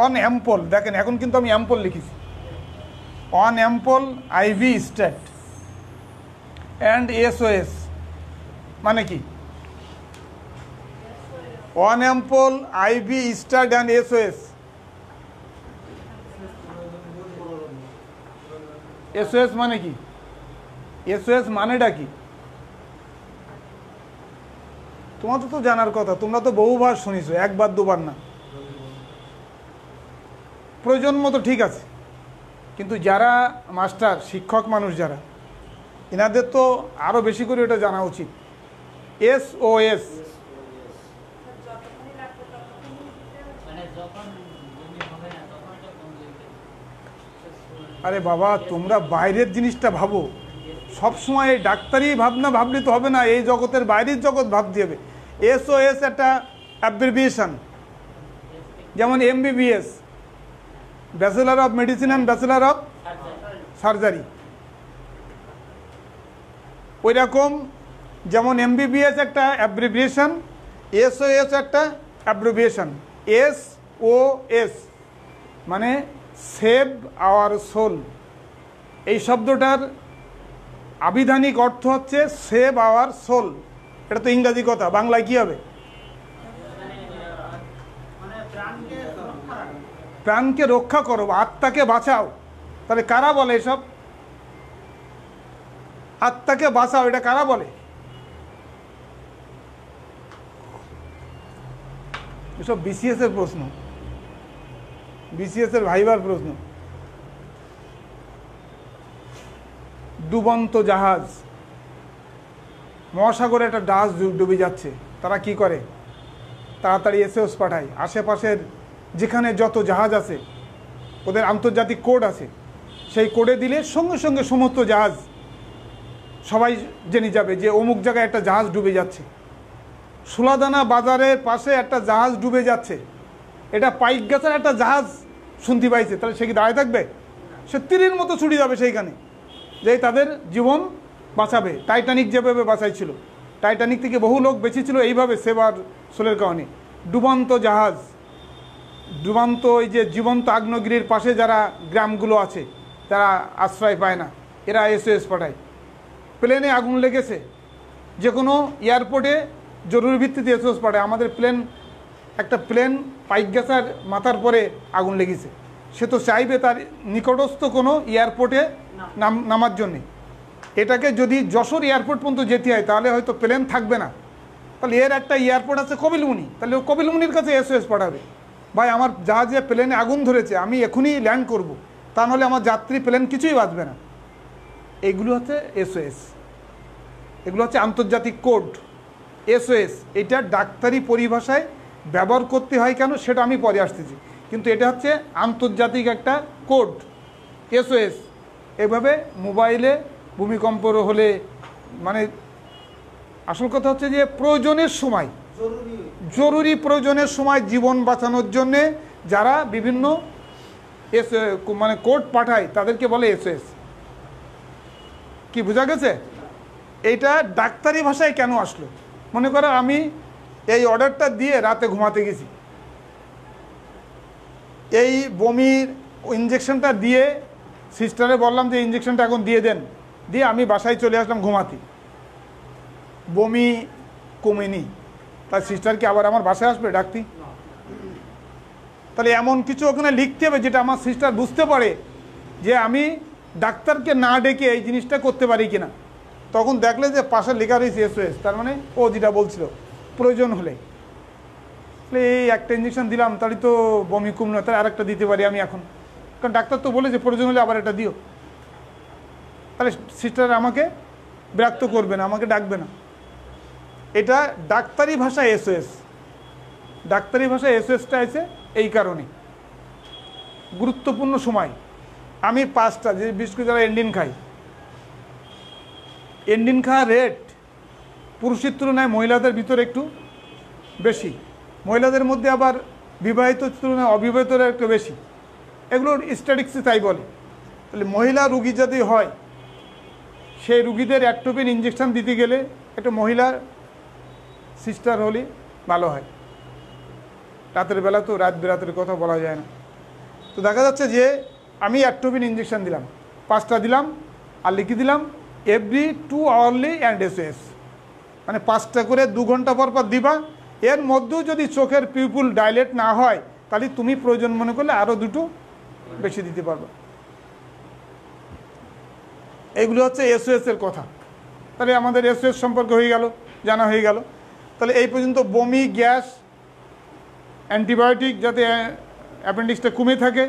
1 অ্যাম্পল, দেখেন এখন কিন্তু আমি অ্যাম্পল লিখেছি। 1 ampoule IV stat and SOS মানে কি? 1 ampoule IV start and SOS। SOS মানে কি? SOS মানেটা কি? তোমাদের তো জানার কথা, তোমরা তো বহুবার শুনিছো, একবার দুবার না। প্রয়োজন মতো ঠিক আছে, কিন্তু যারা মাস্টার শিক্ষক মানুষ যারা, এনাদের তো আরও বেশি করে এটা জানা উচিত। SOS আরে বাবা, তোমরা বাইরের জিনিসটা ভাবো। সবসময় এই ডাক্তারি ভাবনা ভাবলে তো হবে না, এই জগতের বাইরের জগৎ ভাবতে হবে। SOS একটা অ্যাব্রিভিয়েশন, যেমন MBBS, bachelor of medicine and bachelor of surgery. ওই রকম যেমন MBBS একটা অ্যাব্রিভিয়েশন, SOS একটা অ্যাব্রিভিয়েশন। SOS মানে সেভ আওয়ার সোল। এই শব্দটার আবিধানিক অর্থ হচ্ছে সেভ আওয়ার সোল। এটা তো ইংরাজি কথা, বাংলায় কি হবে? প্রাণকে রক্ষা করো, আত্মাকে বাঁচাও। তাহলে কারা বলে এসব? আত্মাকে বাঁচাও, এটা কারা বলে? এসব BCS এর প্রশ্ন, BCS এর ভাইবার প্রশ্ন। ডুবন্ত জাহাজ, মহাসাগরে একটা জাহাজ ডুবে যাচ্ছে, তারা কি করে? তাড়াতাড়ি SOS পাঠায়। আশেপাশের যেখানে যত জাহাজ আছে ওদের আন্তর্জাতিক কোড আছে, সেই কোডে দিলে সঙ্গে সঙ্গে সমস্ত জাহাজ সবাই জেনে যাবে যে অমুক জায়গায় একটা জাহাজ ডুবে যাচ্ছে। সোলাদানা বাজারের পাশে একটা জাহাজ ডুবে যাচ্ছে, এটা পাইকগাছার একটা জাহাজ শুনতে পাইছে, তাহলে সে কি দাঁড়ায় থাকবে? সে তীরের মতো ছুটে যাবে সেইখানে, যে তাদের জীবন বাঁচাবে। টাইটানিক যেভাবে বাঁচাইছিল, টাইটানিক থেকে বহু লোক বেঁচেছিল এইভাবে সেবার সোলের কারণে। ডুবন্ত জাহাজ, ডুবন্ত ওই যে জীবন্ত আগ্নেয়গিরির পাশে যারা গ্রামগুলো আছে, যারা আশ্রয় পায় না, এরা SOS পাঠায়। প্লেনে আগুন লেগেছে, যে কোনো এয়ারপোর্টে জরুরি ভিত্তিতে SOS পাঠায়। আমাদের একটা প্লেন পাইকগাছার মাথার পরে আগুন লেগেছে, সে তো চাইবে তার নিকটস্থ কোনো এয়ারপোর্টে নামার জন্যে। এটাকে যদি যশোর এয়ারপোর্ট পর্যন্ত যেতে হয় তাহলে হয়তো প্লেন থাকবে না, তাহলে এর একটা এয়ারপোর্ট আছে কপিলমুনি, তাহলে কপিলমুনির কাছে SOS পাঠাবে, ভাই আমার জাহাজে প্লেনে আগুন ধরেছে, আমি এখনই ল্যান্ড করব, তা নাহলে আমার যাত্রী প্লেন কিছুই বাঁচবে না। এইগুলো হচ্ছে SOS, এগুলো হচ্ছে আন্তর্জাতিক কোড। SOS এটা ডাক্তারি পরিভাষায় ব্যবহার করতে হয় কেন সেটা আমি পরে আসতেছি, কিন্তু এটা হচ্ছে আন্তর্জাতিক একটা কোড SOS। এভাবে মোবাইলে ভূমিকম্প হলে, মানে আসল কথা হচ্ছে যে প্রয়োজনের সময়, জরুরি প্রয়োজনের সময় জীবন বাঁচানোর জন্যে যারা বিভিন্ন মানে কোড পাঠায় তাদেরকে বলে SOS। কি বোঝা গেছে? এইটা ডাক্তারি ভাষায় কেন আসলো? মনে করো আমি এই অর্ডারটা দিয়ে রাতে ঘুমাতে গেছি, এই বমির ইঞ্জেকশনটা দিয়ে সিস্টারে বললাম যে ইঞ্জেকশনটা এখন দিয়ে দেন, দিয়ে আমি বাসায় চলে আসলাম ঘুমাতে, বমি কমেনি, তার সিস্টার কি আবার আমার বাসায় আসবে ডাকতে? তাহলে এমন কিছু ওখানে লিখতে হবে যেটা আমার সিস্টার বুঝতে পারে যে আমি ডাক্তারকে না ডেকে এই জিনিসটা করতে পারি কিনা। তখন দেখলে যে পাশে লেখা রয়েছে SOS, তার মানে ও যেটা বলছিল প্রয়োজন হলে এই একটা ইঞ্জেকশন দিলাম তাহলে তো বমি কমলো, তাহলে আরেকটা দিতে পারি আমি এখন, কারণ ডাক্তার তো বলে যে প্রয়োজন হলে আবার এটা দিও। তাহলে সিস্টার আমাকে বিরক্ত করবে না, আমাকে ডাকবে না। এটা ডাক্তারি ভাষায় SOS। ডাক্তারি ভাষায় SOSটা আছে এই কারণে। গুরুত্বপূর্ণ সময় আমি 5টা, যে বিশেষ করে যারা এন্ডিন খাই, এন্ডিন খাওয়ার রেট পুরুষের তুলনায় মহিলাদের ভিতরে একটু বেশি, মহিলাদের মধ্যে আবার বিবাহিত তুলনায় অবিবাহিতরা একটু বেশি, এগুলোর স্ট্যাটিস্টিক্সে তাই বলে। তাহলে মহিলা রুগী যদি হয়, সেই রুগীদের অ্যাট্রোপিন ইঞ্জেকশন দিতে গেলে একটা মহিলার সিস্টার হলে ভালো হয়। রাতের বেলা তো রাত বেরাতের কথা বলা যায় না, তো দেখা যাচ্ছে যে আমি অ্যাট্রোপিন ইঞ্জেকশন দিলাম, 5টা দিলাম, আর লিখে দিলাম এভরি 2 আওয়ারলি অ্যান্ড SOS, মানে 5টা করে 2 ঘন্টা পর পর দিবা। এর মধ্যেও যদি চোখের পিউপিল ডাইলেট না হয় তাহলে তুমি প্রয়োজন মনে করলে আরও 2টো বেশি দিতে পারবে। এইগুলো হচ্ছে SOS এর কথা। তাহলে আমাদের SOS সম্পর্কে হয়ে গেল, জানা হয়ে গেল। তাহলে এই পর্যন্ত বমি, গ্যাস, অ্যান্টিবায়োটিক যাতে অ্যাপেন্ডিক্সটা কমে থাকে,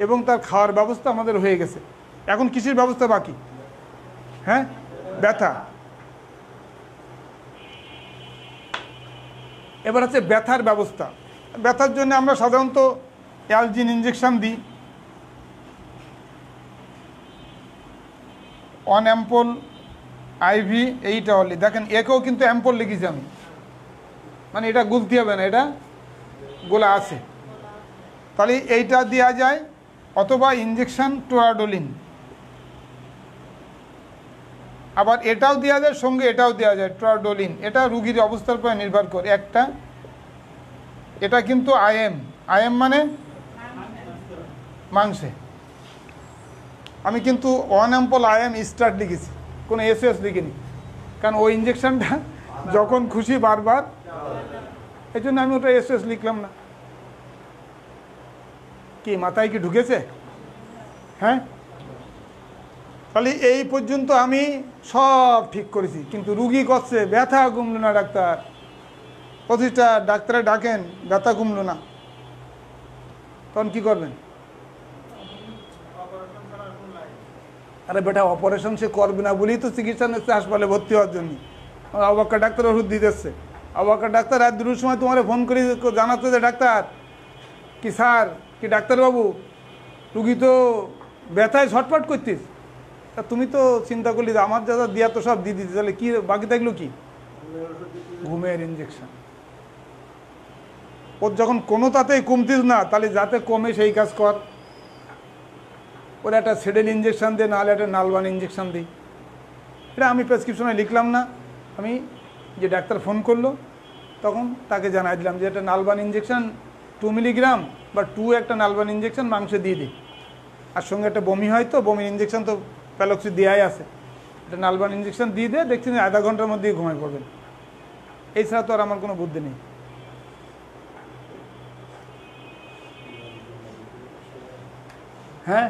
এবং তার খাওয়ার ব্যবস্থা আমাদের হয়ে গেছে। এখন কিসের ব্যবস্থা বাকি? হ্যাঁ, ব্যথা। এবার হচ্ছে ব্যথার ব্যবস্থা। ব্যথার জন্য আমরা সাধারণত অ্যালজিন ইঞ্জেকশন দিই, 1 অ্যাম্পল IV 8 আওয়ারলি। দেখেন একেও কিন্তু অ্যাম্পল লিখেছি আমি, মানে এটা গুলতে হবে না, এটা গোলা আছে। তাহলে এইটা দেওয়া যায়, অথবা ইঞ্জেকশন টোরাডোলিন। আবার এটাও দেওয়া যায়, সঙ্গে এটাও দেওয়া যায় টোরাডোলিন। এটা রুগীর অবস্থার উপর নির্ভর করে। একটা এটা কিন্তু IM মানে মাংসে। আমি কিন্তু 1 অ্যাম্পল IM স্টার্ট লিখেছি, কোনো SOS লিখিনি, কারণ ওই ইঞ্জেকশনটা যখন খুশি বারবার, এই জন্য আমি ওটা SOS লিখলাম না। কি মাথায় কি ঢুকেছে? হ্যাঁ, তাহলে এই পর্যন্ত আমি সব ঠিক করেছি, কিন্তু রুগী করছে ব্যথা কমলো না ডাক্তার। প্রতিটা ডাক্তারে ডাকেন, ব্যথা কমলো না, তখন কি করবেন? আরে বেটা, অপারেশন সে করবে না বলেই তো চিকিৎসা নিচ্ছে হাসপাতালে ভর্তি হওয়ার জন্য। অবাক্কা ডাক্তার ওষুধ দিতেছে। অবাক্কা ডাক্তার রাত 2টার সময় তোমার ফোন করে জানাচ্ছে যে ডাক্তার কি, স্যার কি ডাক্তারবাবু, রুগী তো ব্যথায় ছটফট করতিস। তা তুমি তো চিন্তা করলি যে আমার যা দিয়া তো সব দিয়ে দিতে, তাহলে কি বাকি থাকলো? কি ঘুমের ইঞ্জেকশন। ওর যখন কোনো তাতেই কমতিস না, তাহলে যাতে কমে সেই কাজ কর। ওরা একটা সেডেল ইঞ্জেকশন দে, নাহলে একটা নালবান ইঞ্জেকশন দিই। এটা আমি প্রেসক্রিপশনে লিখলাম না, আমি যে ডাক্তার ফোন করলো তখন তাকে জানাই দিলাম যে একটা নালবান ইঞ্জেকশন 2 মিলিগ্রাম বা 2 একটা নালবান ইঞ্জেকশন মাংসে দিয়ে দিই। আর সঙ্গে একটা বমি হয়, তো বমির ইঞ্জেকশন তো প্যালক্সি দেওয়াই আছে, একটা নালবান ইঞ্জেকশন দিয়ে দে, দেখছি আধা ঘন্টার মধ্যেই ঘুমায় পড়বেন। এছাড়া তো আর আমার কোনো বুদ্ধি নেই। হ্যাঁ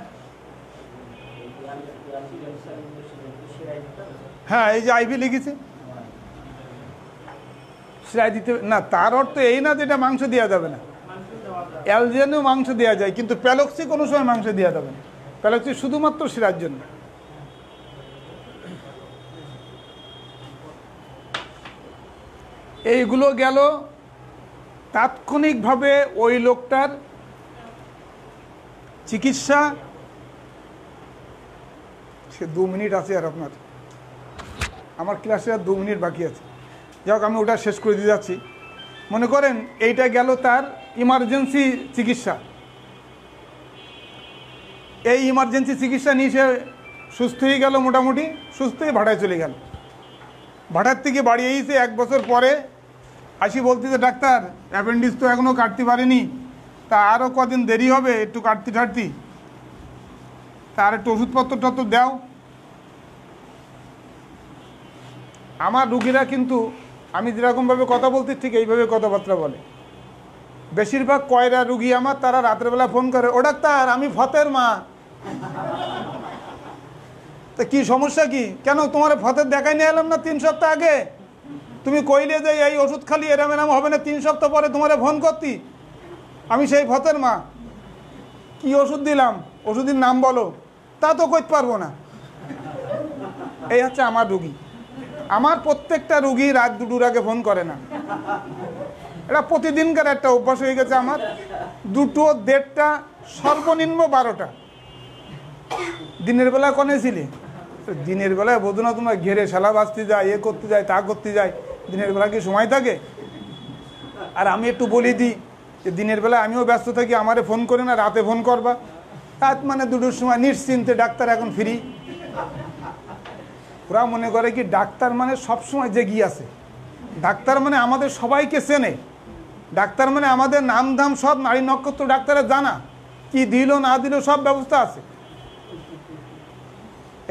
হ্যাঁ, এই যে IV লিখেছি, সেলাই দিতে না। তার অর্থ এই না যে এটা মাংস দেওয়া যাবে না। অ্যালজেনেও মাংস দেওয়া যায়, কিন্তু প্যালক্সি কোনো সময় মাংস দেওয়া যাবে না। প্যালক্সি শুধুমাত্র শিরার জন্য। এইগুলো গেল তাৎক্ষণিকভাবে ওই লোকটার চিকিৎসা। সে 2 মিনিট আছে, আর আপনার আমার ক্লাসে আর 2 মিনিট বাকি আছে। যাই হোক, আমি ওটা শেষ করে দিয়ে যাচ্ছি। মনে করেন এইটা গেল তার ইমার্জেন্সি চিকিৎসা। এই ইমার্জেন্সি চিকিৎসা নিয়ে সে সুস্থ হয়ে গেল, মোটামুটি সুস্থ হয়ে ভাটায় চলে গেল। ভাটার থেকে বাড়ি এসে 1 বছর পরে আসি বলতেছে, ডাক্তার অ্যাপেন্ডিক্স তো এখনও কাটতে পারিনি, তা আরও কদিন দেরি হবে, একটু কাটতে ঠাটতি, তার একটু ওষুধপত্র টত্র দাও। আমার রুগীরা কিন্তু আমি যেরকমভাবে কথা বলতে ঠিক এইভাবে কথাবার্তা বলে। বেশিরভাগ কয়রা রুগী আমার, তারা রাত্রেবেলা ফোন করে, ও ডাক্তার আমি ফতের মা। তা কি সমস্যা কি? কেন তোমার ফতের দেখাই নিয়ে এলাম না 3 সপ্তাহ আগে? তুমি কইলে যে এই ওষুধ খালি এরাম এরাম হবে না, 3 সপ্তাহ পরে তোমার ফোন করতি। আমি সেই ফতের মা। কি ওষুধ দিলাম, ওষুধের নাম বলো। তা তো কইতে পারবো না। এই হচ্ছে আমার রুগী। আমার প্রত্যেকটা রুগী রাত 2টার আগে ফোন করে না। এটা প্রতিদিনকার একটা অভ্যাস হয়ে গেছে আমার। 2টো, 1:30, সর্বনিম্ন 12টা। দিনের বেলা কনে ছিলে? দিনের বেলায় বোধ না, তোমার ঘেরে শালা বাঁচতে যায়, এ করতে যায়, তা করতে যায়। দিনের বেলা কি সময় থাকে? আর আমি একটু বলি দিই যে দিনের বেলায় আমিও ব্যস্ত থাকি, আমারে ফোন করে না, রাতে ফোন করবা। রাত মানে 2টোর সময় নিশ্চিন্তে, ডাক্তার এখন ফ্রি। ওরা মনে করে কি ডাক্তার মানে সবসময় জেগিয়ে আছে। ডাক্তার মানে আমাদের সবাইকে চেনে। ডাক্তার মানে আমাদের নাম ধাম সব নারী নক্ষত্র ডাক্তারের জানা, কি দিল না দিল সব ব্যবস্থা আছে।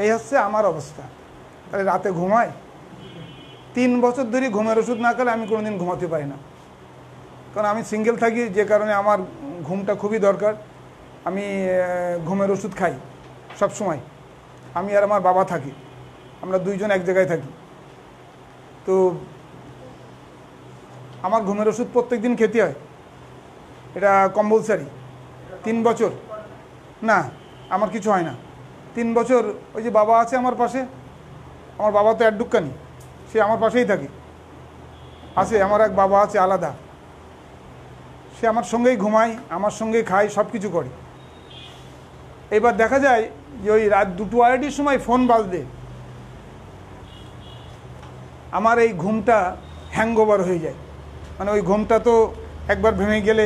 এই হচ্ছে আমার অবস্থা। তাহলে রাতে ঘুমায়। 3 বছর ধরে ঘুমের ওষুধ না খেলে আমি কোনোদিন ঘুমাতে পারি না, কারণ আমি সিঙ্গেল থাকি, যে কারণে আমার ঘুমটা খুবই দরকার। আমি ঘুমের ওষুধ খাই সব সময়। আমি আর আমার বাবা থাকি, আমরা 2 জন এক জায়গায় থাকি। তো আমার ঘুমের ওষুধ প্রত্যেক দিন খেতে হয়, এটা কম্পালসারি। 3 বছর না আমার কিছু হয় না। 3 বছর ওই যে বাবা আছে আমার পাশে, আমার বাবা তো একডুক্কানি, সে আমার পাশেই থাকে, আছে আমার এক বাবা আছে আলাদা, সে আমার সঙ্গেই ঘুমায়, আমার সঙ্গেই খায়, সব কিছু করে। এবার দেখা যায় যে ওই রাত 2-2 সময় ফোন বাজলে আমার এই ঘুমটা হ্যাংওভার হয়ে যায়, মানে ওই ঘুমটা তো একবার ভেঙে গেলে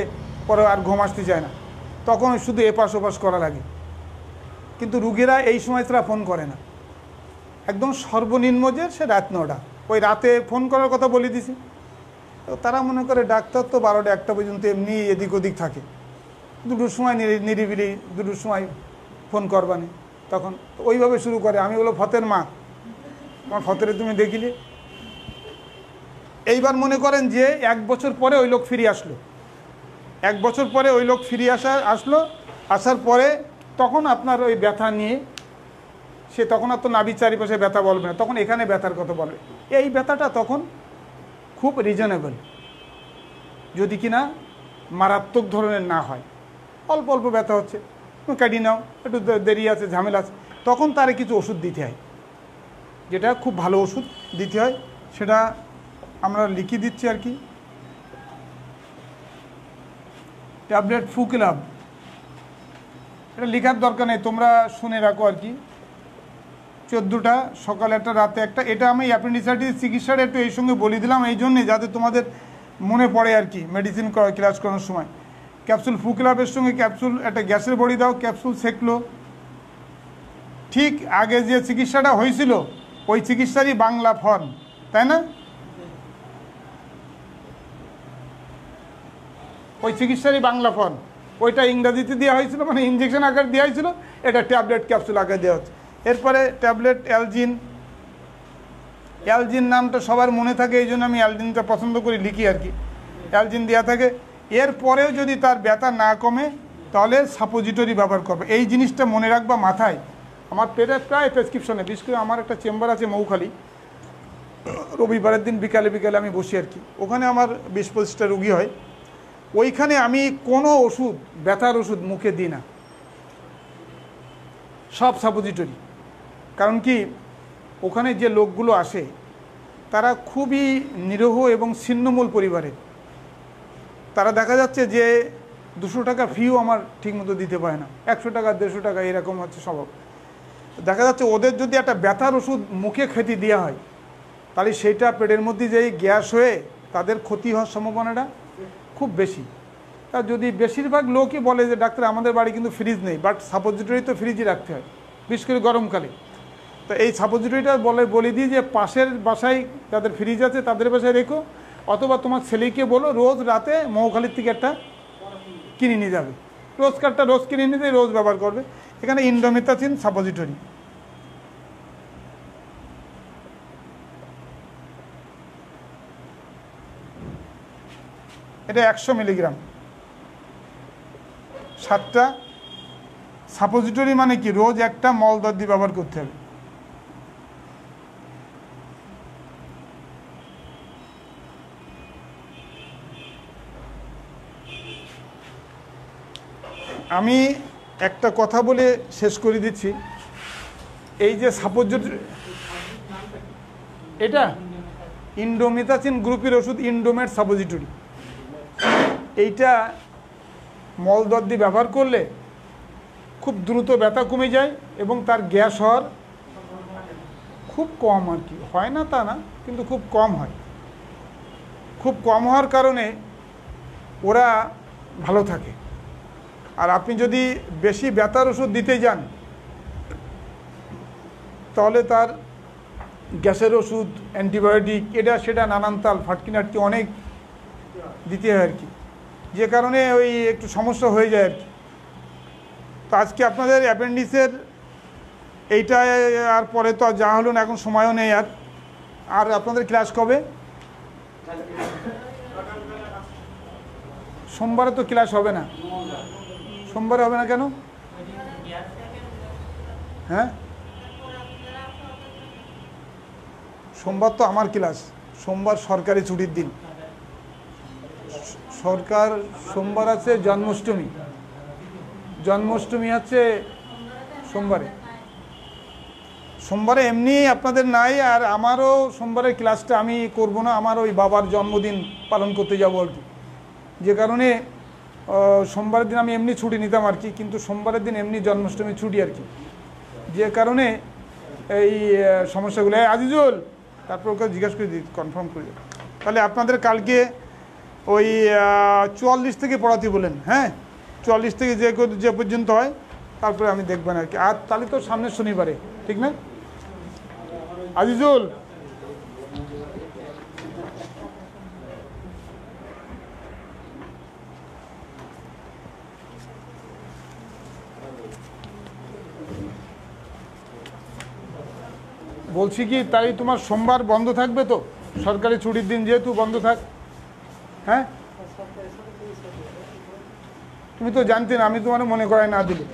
পরে আর ঘুম আসতে চায় না, তখন শুধু এপাশ ওপাশ করা লাগে। কিন্তু রুগীরা এই সময় তারা ফোন করে না, একদম সর্বনিম্ন যে সে রাত 9টা, ওই রাতে ফোন করার কথা বলে দিছি। তো তারা মনে করে ডাক্তার তো 12টা-1টা পর্যন্ত এমনি এদিক ওদিক থাকে, 2টোর সময় নিরিবিলি 2টোর সময় ফোন করবানি, তখন ওইভাবে শুরু করে। আমি বলো ফতের মা, আমার ফতেরে তুমি দেখিলে। এইবার মনে করেন যে 1 বছর পরে ওই লোক ফিরে আসলো, 1 বছর পরে ওই লোক ফিরে আসলো, আসার পরে তখন আপনার ওই ব্যথা নিয়ে সে তখন আর তো নাভির চারিপাশে ব্যথা বলবে না, তখন এখানে ব্যথার কথা বলবে। এই ব্যথাটা তখন খুব রিজনেবল, যদি কিনা মারাত্মক ধরনের না হয়। অল্প অল্প ব্যথা হচ্ছে, কাটি নাও, একটু দেরি আছে, ঝামেলা আছে, তখন তারে কিছু ওষুধ দিতে হয়, যেটা খুব ভালো ওষুধ দিতে হয়, সেটা আমরা লিখে দিচ্ছি আর কি। ট্যাবলেট ফুকিলাব, এটা লেখার দরকার নেই, তোমরা শুনে রাখো আর কি। 14টা, সকালে একটা, রাতে একটা। এটা আমি অ্যাপেন্ডিসাইটিস চিকিৎসাটা একটু এই সঙ্গে বলে দিলাম এই জন্যে যাতে তোমাদের মনে পড়ে আর কি মেডিসিন ক্লাস করানোর সময়। ক্যাপসুল ফুকিলাবের সঙ্গে ক্যাপসুল, একটা গ্যাসের বড়ি দাও, ক্যাপসুল সেকলো। ঠিক আগে যে চিকিৎসাটা হয়েছিল ওই চিকিৎসারই বাংলা ফর্ম, তাই না? ওই চিকিৎসারই বাংলা ফর্ম, ওইটা ইংরাজিতে দেওয়া হয়েছিল, মানে ইঞ্জেকশন আকার দেওয়া হয়েছিল, এটা ট্যাবলেট ক্যাপসুল আকার দেওয়া হচ্ছে। এরপরে ট্যাবলেট অ্যালজিন, অ্যালজিন নামটা সবার মনে থাকে, এই জন্য আমি অ্যালজিনটা পছন্দ করি, লিখি আর কি, অ্যালজিন দেওয়া থাকে। এরপরেও যদি তার ব্যথা না কমে তাহলে সাপোজিটরি ব্যবহার করবে। এই জিনিসটা মনে রাখবা মাথায়। আমার প্রায় প্রেসক্রিপশনে, বিশেষ করে আমার একটা চেম্বার আছে মৌখালি, রবিবারের দিন বিকালে বিকালে আমি বসি আর কি, ওখানে আমার 20-25টা রুগী হয়। ওইখানে আমি কোনো ওষুধ, ব্যথার ওষুধ মুখে দিই না, সব সাপোজিটরি। কারণ কি, ওখানে যে লোকগুলো আসে তারা খুবই নিরীহ এবং ছিন্নমূল পরিবারের। তারা দেখা যাচ্ছে যে 200 টাকা ফিও আমার ঠিকমতো দিতে পারে না, 100 টাকা 150 টাকা এরকম হচ্ছে স্বভাব। দেখা যাচ্ছে ওদের যদি একটা ব্যথার ওষুধ মুখে খেতে দেওয়া হয় তাহলে সেইটা পেটের মধ্যে যেই গ্যাস হয়ে তাদের ক্ষতি হওয়ার সম্ভাবনাটা খুব বেশি। তা যদি বেশিরভাগ লোকই বলে যে ডাক্তার আমাদের বাড়ি কিন্তু ফ্রিজ নেই, বাট সাপোজিটরি তো ফ্রিজে রাখতে হয়, বিশেষ করে গরমকালে। তো এই সাপোজিটরিটা বলে দিই যে পাশের বাসায় যাদের ফ্রিজ আছে তাদের বাসায় রেখো, অথবা তোমার ছেলেকে বলো রোজ রাতে মৌখালির থেকে একটা কিনে নিয়ে যাবে, রোজকারটা রোজ কিনে নিয়ে রোজ ব্যবহার করবে। এখানে ইন্ডোমেথাসিন সাপোজিটরি, এটা 100 মিলিগ্রাম, 7টা সাপোজিটরি। মানে কি, রোজ একটা মলদ্রব্য ব্যবহার করতে হবে। আমি একটা কথা বলে শেষ করে দিচ্ছি, এই যে সাপোজিটরি, এটা ইন্ডোমেথাসিন গ্রুপের ওষুধ, ইন্ডোমেট সাপোজিটরি। এইটা মলদ্রব্য ব্যবহার করলে খুব দ্রুত ব্যথা কমে যায় এবং তার গ্যাস হওয়ার খুব কম আর কি, হয় না তা না, কিন্তু খুব কম হয়। খুব কম হওয়ার কারণে ওরা ভালো থাকে। আর আপনি যদি বেশি ব্যথার ওষুধ দিতে যান তাহলে তার গ্যাসের ওষুধ, অ্যান্টিবায়োটিক, এটা সেটা নানান তাল ফাটকিনাটকি অনেক দিতে হয় আর কি, যে কারণে ওই একটু সমস্যা হয়ে যায় আর কি। তো আজকে আপনাদের অ্যাপেন্ডিক্সের এইটা, আর পরে তো যা হলো না, এখন সময়ও নেই আর। আর আপনাদের ক্লাস কবে? সোমবারে তো ক্লাস হবে না। সোমবারে হবে না কেন? হ্যাঁ, সোমবার তো আমার ক্লাস, সোমবার সরকারি ছুটির দিন। সরকার সোমবার আছে জন্মাষ্টমী, জন্মাষ্টমী হচ্ছে সোমবারে। সোমবারে এমনি আপনাদের নাই, আর আমারও সোমবারের ক্লাসটা আমি করব না, আমার ওই বাবার জন্মদিন পালন করতে যাব আর কি, যে কারণে সোমবারের দিন আমি এমনি ছুটি নিতাম আর কি, কিন্তু সোমবারের দিন এমনি জন্মাষ্টমী ছুটি আর কি, যে কারণে এই সমস্যাগুলো। আজিজুল, তারপর ওকে জিজ্ঞাসা করে দিই, কনফার্ম করে দিই। তাহলে আপনাদের কালকে ওই 44 থেকে পড়াতে বলেন, হ্যাঁ 44 থেকে যে পর্যন্ত হয়, তারপরে আমি দেখবেন আর কি। আর তাহলে তো সামনের শনিবারে, ঠিক না আজিজুল? বলছি কি, তাই তোমার সোমবার বন্ধ থাকবে তো? সরকারি ছুটির দিন যেহেতু বন্ধ থাক। হ্যাঁ, তুমি তো জানতে না, আমি তোমার মনে করাই না দিলে।